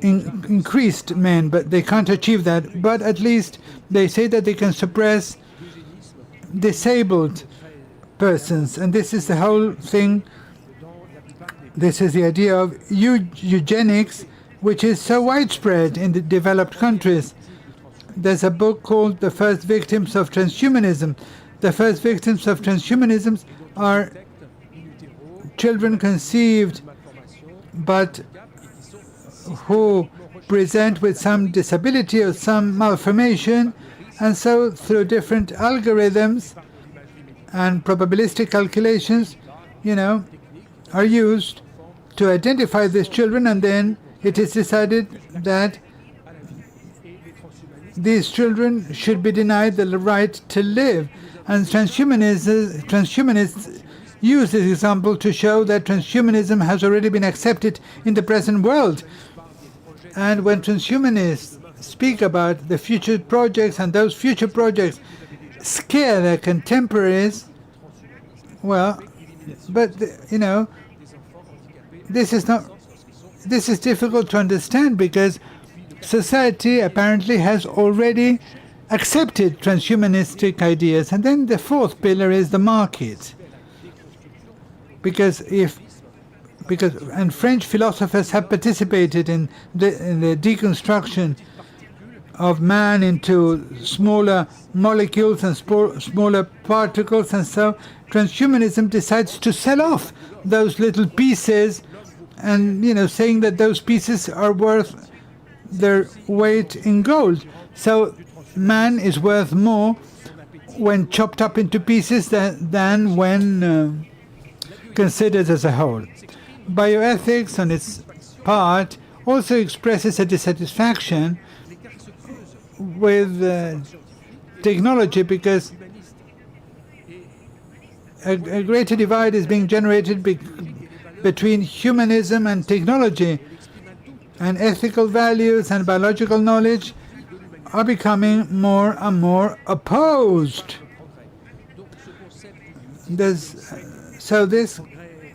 increased men, but they can't achieve that. But at least they say that they can suppress disabled persons. And this is the whole thing. This is the idea of eugenics, which is so widespread in the developed countries. There's a book called The First Victims of Transhumanism. The first victims of transhumanism are children conceived but who present with some disability or some malformation, and so through different algorithms and probabilistic calculations, are used to identify these children, and then it is decided that these children should be denied the right to live. And transhumanists use this example to show that transhumanism has already been accepted in the present world. And when transhumanists speak about the future projects, and those future projects scare their contemporaries, this is difficult to understand, because society apparently has already accepted transhumanistic ideas. And then the fourth pillar is the market. Because French philosophers have participated in the deconstruction of man into smaller molecules and smaller particles, and so transhumanism decides to sell off those little pieces, and saying that those pieces are worth their weight in gold. So man is worth more when chopped up into pieces than when considered as a whole. Bioethics, on its part, also expresses a dissatisfaction with technology, because a greater divide is being generated between humanism and technology, and ethical values and biological knowledge are becoming more and more opposed. So this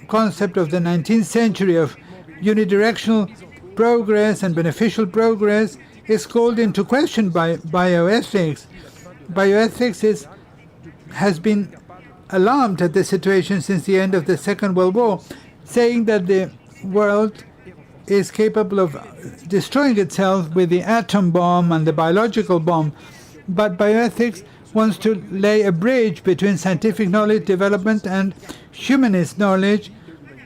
concept of the 19th century of unidirectional progress and beneficial progress is called into question by bioethics. Bioethics has been alarmed at the situation since the end of the Second World War, saying that the world is capable of destroying itself with the atom bomb and the biological bomb. But bioethics wants to lay a bridge between scientific knowledge development and humanist knowledge,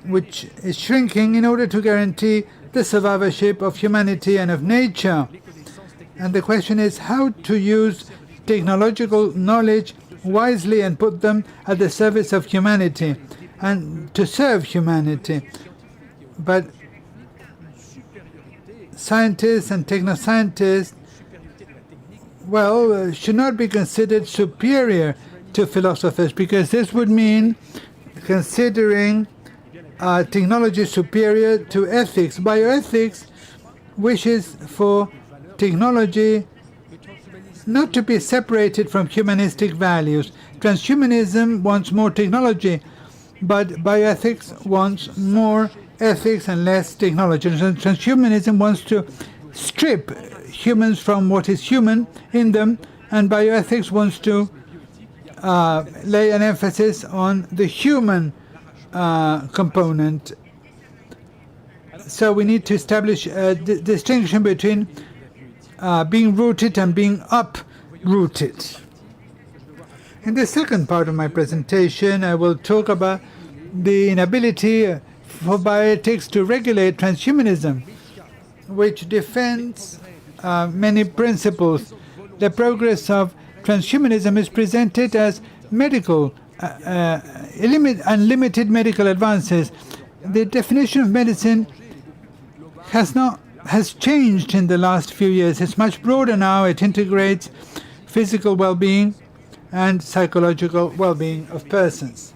which is shrinking, in order to guarantee the survivorship of humanity and of nature. And the question is how to use technological knowledge wisely and put them at the service of humanity and to serve humanity. But scientists and technoscientists, should not be considered superior to philosophers, because this would mean considering technology superior to ethics. Bioethics wishes for technology not to be separated from humanistic values. Transhumanism wants more technology, but bioethics wants more ethics and less technology. And transhumanism wants to strip humans from what is human in them, and bioethics wants to lay an emphasis on the human component. So we need to establish a distinction between being rooted and being uprooted. In the second part of my presentation, I will talk about the inability for bioethics to regulate transhumanism, which defends many principles. The progress of transhumanism is presented as medical, unlimited medical advances. The definition of medicine has changed in the last few years. It's much broader now. It integrates physical well-being and psychological well-being of persons.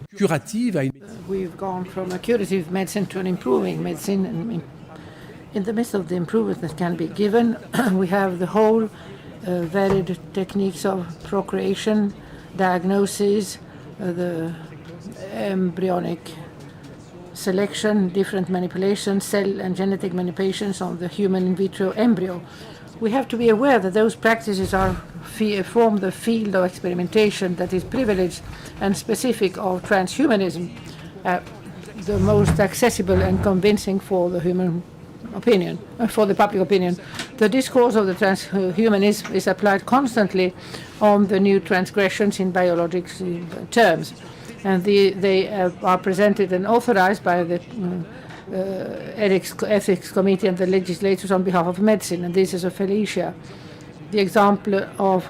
We've gone from a curative medicine to an improving medicine. And in the midst of the improvements that can be given, we have the whole varied techniques of procreation, diagnosis, the embryonic selection, different manipulations, cell and genetic manipulations on the human in vitro embryo. We have to be aware that those practices form the field of experimentation that is privileged and specific of transhumanism, the most accessible and convincing for the human opinion, for the public opinion. The discourse of the transhumanism is applied constantly on the new transgressions in biological terms, and they are presented and authorized by the ethics committee and the legislators on behalf of medicine, and this is a Felicia. The example of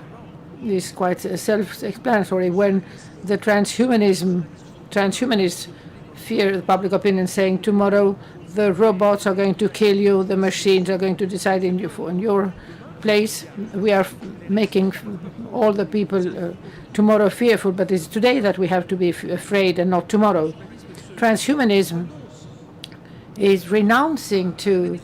this quite self-explanatory. When the transhumanists fear the public opinion, saying tomorrow the robots are going to kill you, the machines are going to decide in your place. We are making all the people tomorrow fearful, but it's today that we have to be afraid and not tomorrow. Transhumanism is renouncing to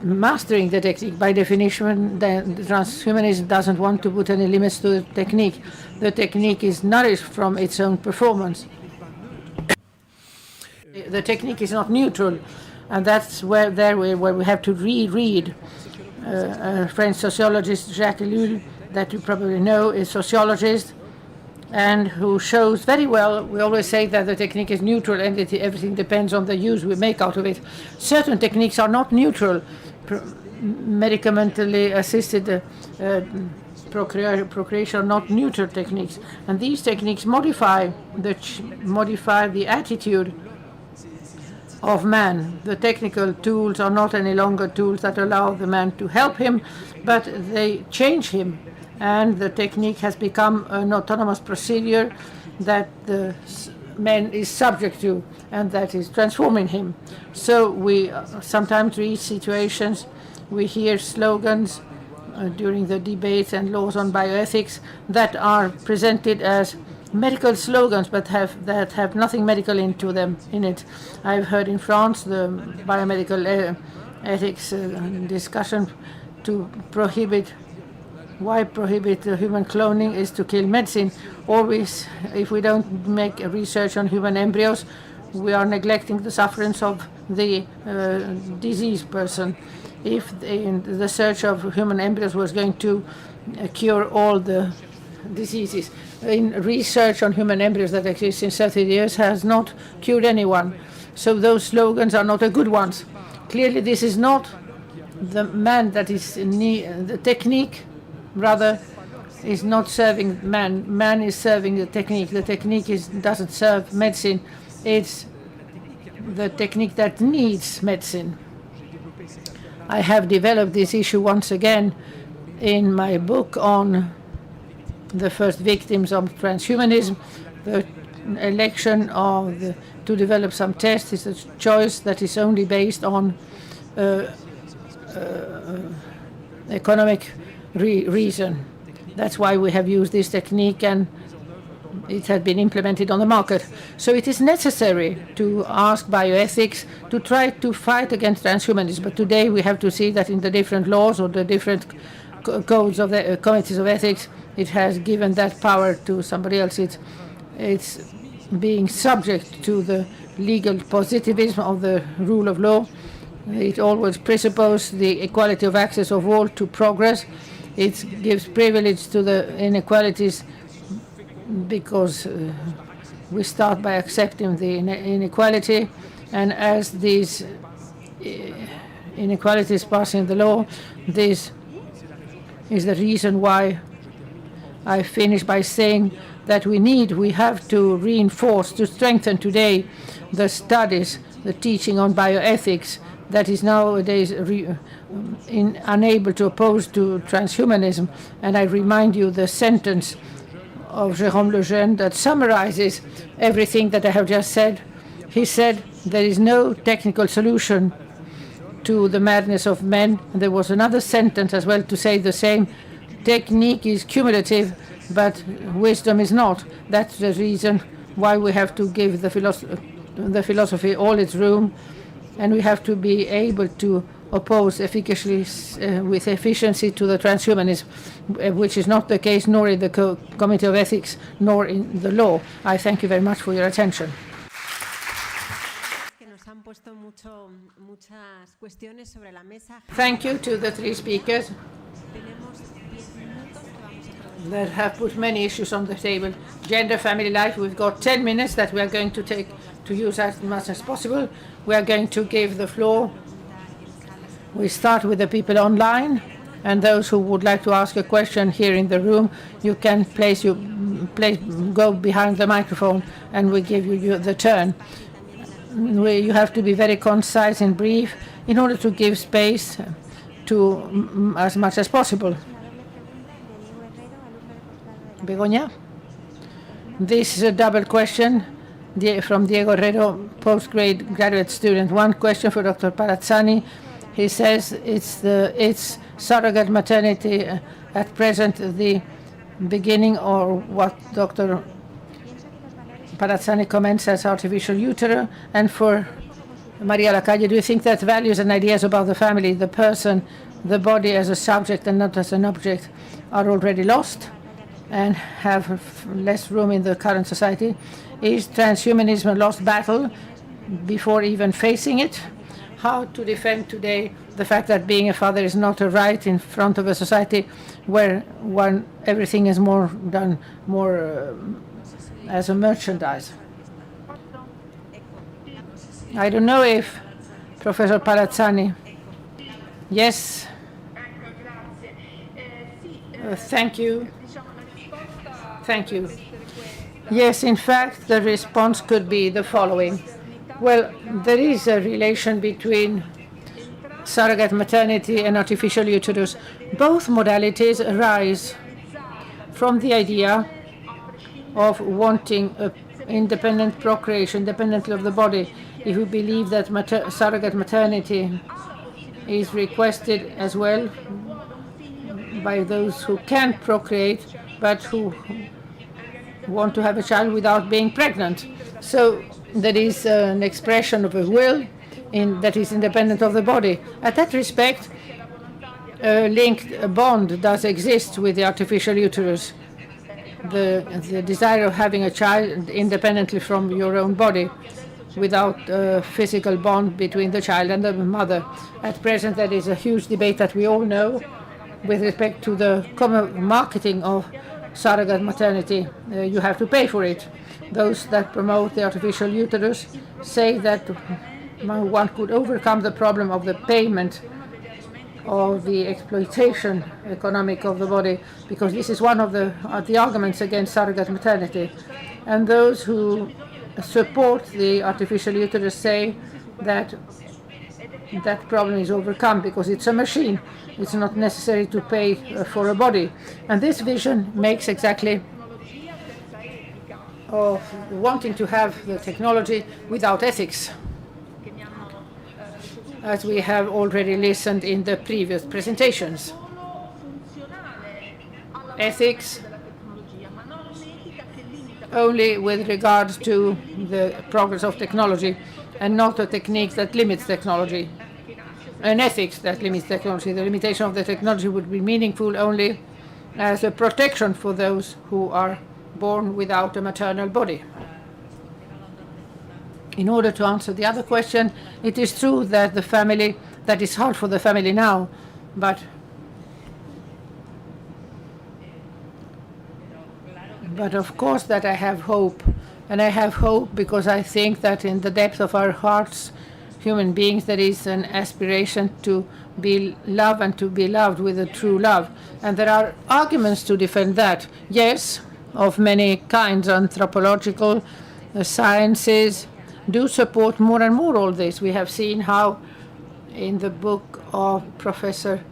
mastering the technique. By definition, the transhumanism doesn't want to put any limits to the technique. The technique is nourished from its own performance. The technique is not neutral, and that's where we have to reread. French sociologist Jacques Ellul, that you probably know, is sociologist, and who shows very well, we always say that the technique is neutral and everything depends on the use we make out of it. Certain techniques are not neutral. Medicamentally assisted procreation are not neutral techniques, and these techniques modify the attitude of man. The technical tools are not any longer tools that allow the man to help him, but they change him. And the technique has become an autonomous procedure that the man is subject to, and that is transforming him. So we sometimes reach situations, we hear slogans during the debates and laws on bioethics that are presented as medical slogans, but that have nothing medical in it. I've heard in France the biomedical ethics discussion to prohibit why prohibit human cloning is to kill medicine. Always, if we don't make research on human embryos, we are neglecting the sufferance of the diseased person. If the search of human embryos was going to cure all the diseases, in research on human embryos that exists in 30 years has not cured anyone. So those slogans are not the good ones. Clearly, this is not the man that is in need. The technique, rather, is not serving man. Man is serving the technique. The technique doesn't serve medicine. It's the technique that needs medicine. I have developed this issue once again in my book on the first victims of transhumanism. The election of to develop some tests is a choice that is only based on economic reason. That's why we have used this technique, and it had been implemented on the market. So it is necessary to ask bioethics to try to fight against transhumanism. But today we have to see that in the different laws or the different codes of the committees of ethics, it has given that power to somebody else. It's being subject to the legal positivism of the rule of law. It always presupposes the equality of access of all to progress. It gives privilege to the inequalities because we start by accepting the inequality, and as these inequalities pass in the law, this is the reason why I finish by saying that we have to reinforce, to strengthen today the studies, the teaching on bioethics that is nowadays unable to oppose to transhumanism. And I remind you the sentence of Jérôme Lejeune that summarizes everything that I have just said. He said, there is no technical solution to the madness of men. And there was another sentence as well to say the same. Technique is cumulative, but wisdom is not. That's the reason why we have to give the philosophy all its room, and we have to be able to oppose with efficiency to the transhumanism, which is not the case nor in the Committee of Ethics nor in the law. I thank you very much for your attention. Thank you to the three speakers that have put many issues on the table. Gender, family life, we've got 10 minutes that we are going to take to use as much as possible. We are going to give the floor. We start with the people online, and those who would like to ask a question here in the room, you can go behind the microphone and we give you the turn. You have to be very concise and brief in order to give space to as much as possible. Begoña? This is a double question from Diego Herrero, postgrad graduate student. One question for Dr. Parazzani. He says it's surrogate maternity at present the beginning, or what Dr. Parazzani comments as artificial utero. And for Maria Lacalle, do you think that values and ideas about the family, the person, the body as a subject and not as an object are already lost and have less room in the current society? Is transhumanism a lost battle before even facing it? How to defend today the fact that being a father is not a right in front of a society where everything is done more as a merchandise? I don't know if Professor Parazzani. Yes. Thank you. Thank you. Yes, in fact, the response could be the following. Well, there is a relation between surrogate maternity and artificial uterus. Both modalities arise from the idea of wanting independent procreation, independently of the body. If we believe that surrogate maternity is requested as well by those who can procreate, but who want to have a child without being pregnant. So there is an expression of a will that is independent of the body. At that respect, a linked bond does exist with the artificial uterus. The desire of having a child independently from your own body, without a physical bond between the child and the mother. At present, there is a huge debate that we all know with respect to the common marketing of surrogate maternity. You have to pay for it. Those that promote the artificial uterus say that one could overcome the problem of the payment of the exploitation economic of the body, because this is one of the arguments against surrogate maternity. And those who support the artificial uterus say that that problem is overcome because it's a machine. It's not necessary to pay for a body. And this vision makes exactly of wanting to have the technology without ethics, as we have already listened in the previous presentations. Ethics only with regards to the progress of technology, and not a technique that limits technology. An ethics that limits technology. The limitation of the technology would be meaningful only as a protection for those who are born without a maternal body. In order to answer the other question, it is true that that is hard for the family now, but of course that I have hope. And I have hope because I think that in the depth of our hearts, human beings, there is an aspiration to be loved and to be loved with a true love. And there are arguments to defend that. Yes, of many kinds. Anthropological sciences do support more and more all this. We have seen how in the book of Professor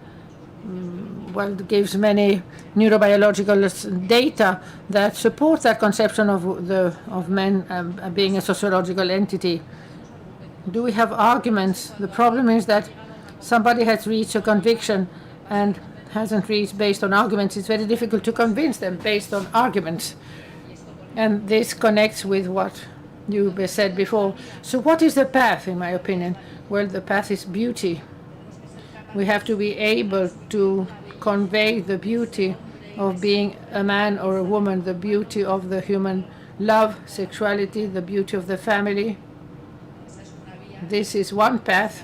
gives many neurobiological data that support that conception of men being a sociological entity. Do we have arguments? The problem is that somebody has reached a conviction and hasn't reached based on arguments. It's very difficult to convince them based on arguments. And this connects with what you said before. So what is the path, in my opinion? Well, the path is beauty. We have to be able to convey the beauty of being a man or a woman, the beauty of the human love, sexuality, the beauty of the family. This is one path.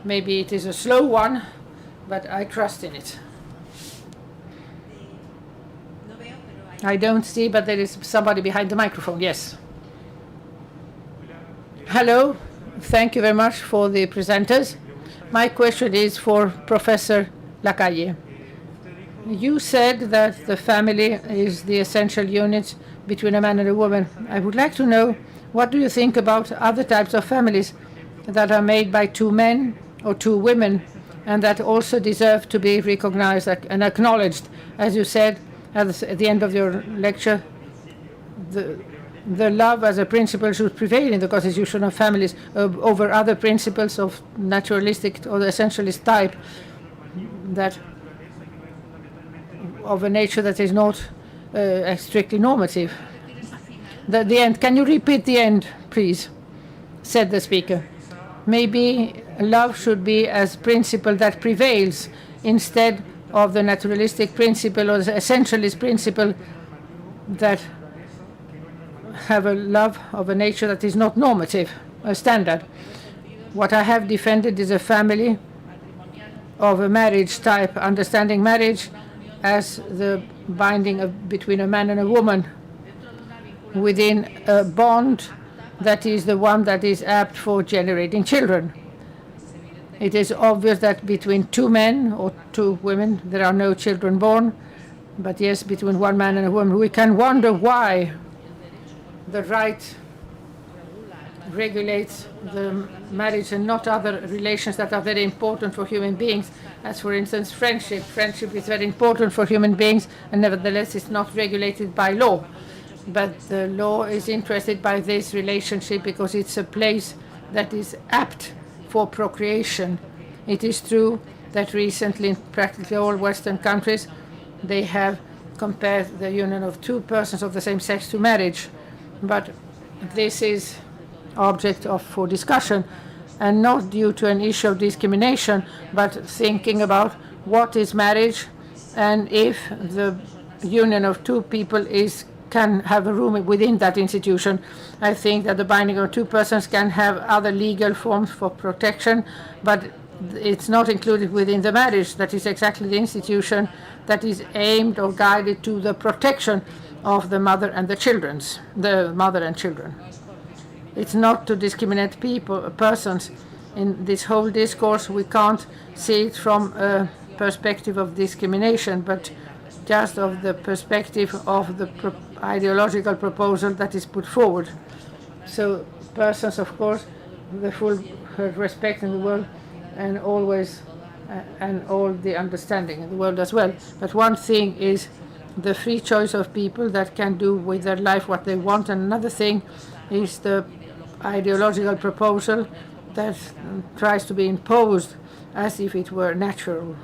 Maybe it is a slow one, but I trust in it. I don't see, but there is somebody behind the microphone. Yes. Hello. Thank you very much for the presenters. My question is for Professor Lacalle. You said that the family is the essential unit between a man and a woman. I would like to know, what do you think about other types of families that are made by two men or two women and that also deserve to be recognized and acknowledged? As you said at the end of your lecture, the love as a principle should prevail in the constitution of families over other principles of naturalistic or essentialist type, that of a nature that is not strictly normative. The end. Can you repeat the end, please? Said the speaker. Maybe love should be as principle that prevails instead of the naturalistic principle or the essentialist principle that have a love of a nature that is not normative, a standard. What I have defended is a family of a marriage type, understanding marriage as the binding between a man and a woman within a bond that is the one that is apt for generating children. It is obvious that between two men or two women there are no children born, but yes, between one man and a woman, we can wonder why the right regulates the marriage and not other relations that are very important for human beings, as for instance friendship. Friendship is very important for human beings, and nevertheless it's not regulated by law. But the law is interested by this relationship because it's a place that is apt for procreation. It is true that recently in practically all Western countries they have compared the union of two persons of the same sex to marriage. But this is object for discussion, and not due to an issue of discrimination, but thinking about what is marriage, and if the union of two people can have a room within that institution. I think that the binding of two persons can have other legal forms for protection, but it's not included within the marriage. That is exactly the institution that is aimed or guided to the protection of the mother and the mother and children. It's not to discriminate persons. In this whole discourse, we can't see it from a perspective of discrimination, but just of the perspective of the ideological proposal that is put forward. So persons, of course, the full respect in the world and always and all the understanding in the world as well. But one thing is the free choice of people that can do with their life what they want, and another thing is the ideological proposal that tries to be imposed as if it were natural.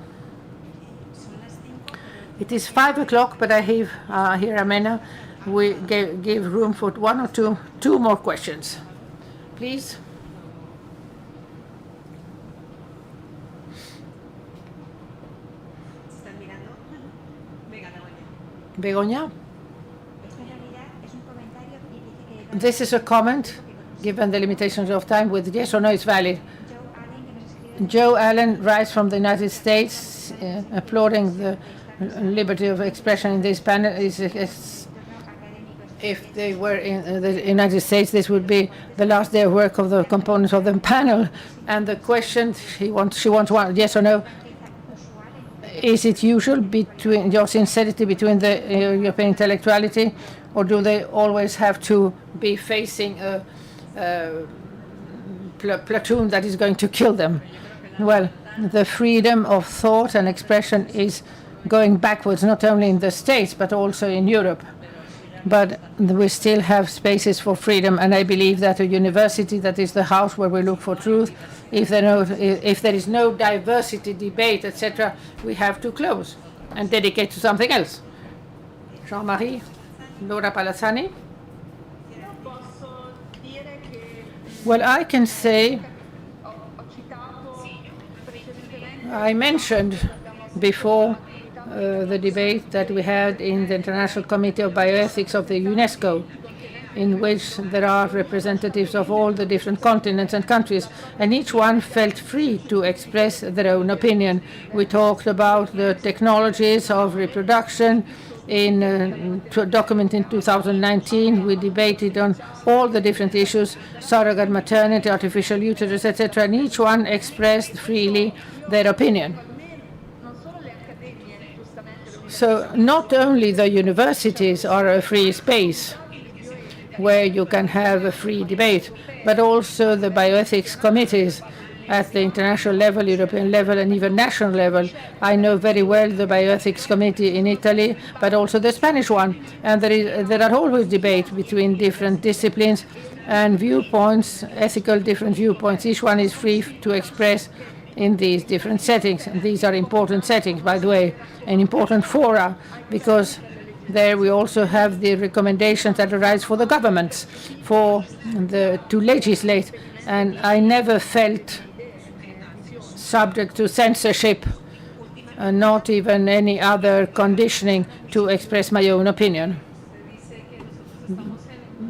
It is 5 o'clock, but I have here Amena. We give room for one or two more questions. Please. Begoña? This is a comment, given the limitations of time, with yes or no is valid. Joe Allen writes from the United States, applauding the liberty of expression in this panel. If they were in the United States, this would be the last day of work of the components of the panel. And the question she wants one yes or no. Is it usual between your sincerity between the European intellectuality, or do they always have to be facing a platoon that is going to kill them? Well, the freedom of thought and expression is going backwards, not only in the States, but also in Europe. But we still have spaces for freedom, and I believe that a university that is the house where we look for truth, if there is no diversity, debate, etc., we have to close and dedicate to something else. Jean-Marie, Laura Palazzani. Well, I can say I mentioned before the debate that we had in the International Committee of Bioethics of the UNESCO, in which there are representatives of all the different continents and countries, and each one felt free to express their own opinion. We talked about the technologies of reproduction. In a document in 2019, we debated on all the different issues, surrogate maternity, artificial uterus, etc., and each one expressed freely their opinion. So not only the universities are a free space where you can have a free debate, but also the bioethics committees at the international level, European level, and even national level. I know very well the bioethics committee in Italy, but also the Spanish one. And there are always debates between different disciplines and viewpoints, ethical different viewpoints. Each one is free to express in these different settings. And these are important settings, by the way, and important fora, because there we also have the recommendations that arise for the governments to legislate. And I never felt subject to censorship, not even any other conditioning to express my own opinion.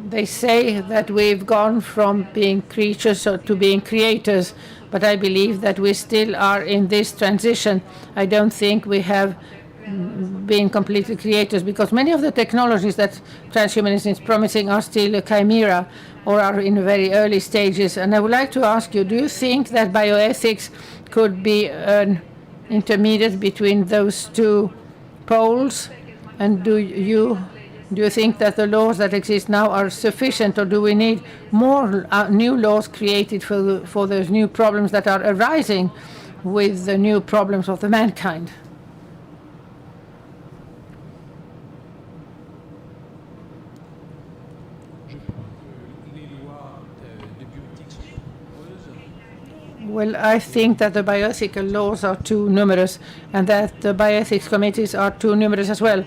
They say that we've gone from being creatures to being creators, but I believe that we still are in this transition. I don't think we have been completely creators, because many of the technologies that transhumanism is promising are still a chimera or are in very early stages. And I would like to ask you, do you think that bioethics could be an intermediate between those two poles? And do you think that the laws that exist now are sufficient, or do we need more new laws created for those new problems that are arising with the new problems of the mankind? Well, I think that the bioethical laws are too numerous, and that the bioethics committees are too numerous as well.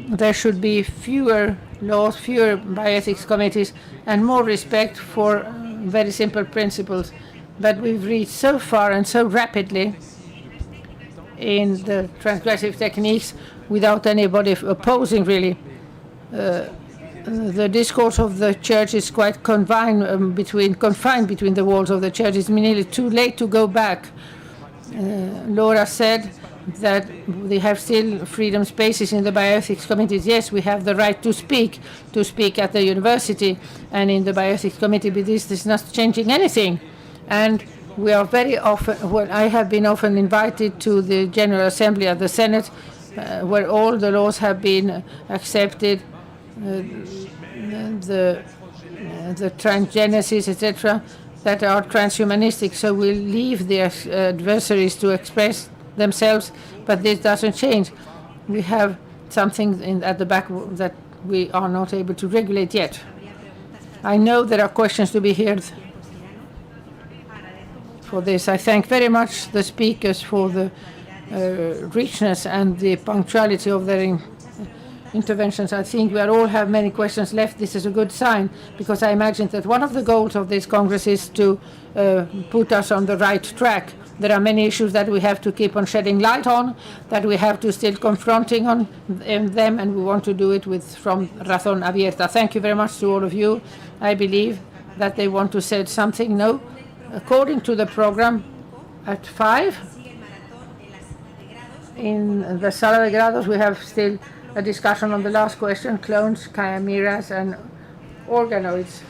There should be fewer laws, fewer bioethics committees, and more respect for very simple principles. But we've reached so far and so rapidly in the transgressive techniques without anybody opposing, really. The discourse of the church is quite confined between the walls of the church. It's nearly too late to go back. Laura said that they have still freedom spaces in the bioethics committees. Yes, we have the right to speak at the university and in the bioethics committee, but this is not changing anything. And we are very often, well, I have been often invited to the General Assembly at the Senate, where all the laws have been accepted, the transgenesis, etc., that are transhumanistic. So we'll leave the adversaries to express themselves, but this doesn't change. We have something at the back that we are not able to regulate yet. I know there are questions to be heard for this. I thank very much the speakers for the richness and the punctuality of their interventions. I think we all have many questions left. This is a good sign, because I imagine that one of the goals of this Congress is to put us on the right track. There are many issues that we have to keep on shedding light on, that we have to still confronting on them, and we want to do it from Razón Abierta. Thank you very much to all of you. I believe that they want to say something. No? According to the program, at 5, in the Sala de Grados, we have still a discussion on the last question, clones, chimeras, and organoids.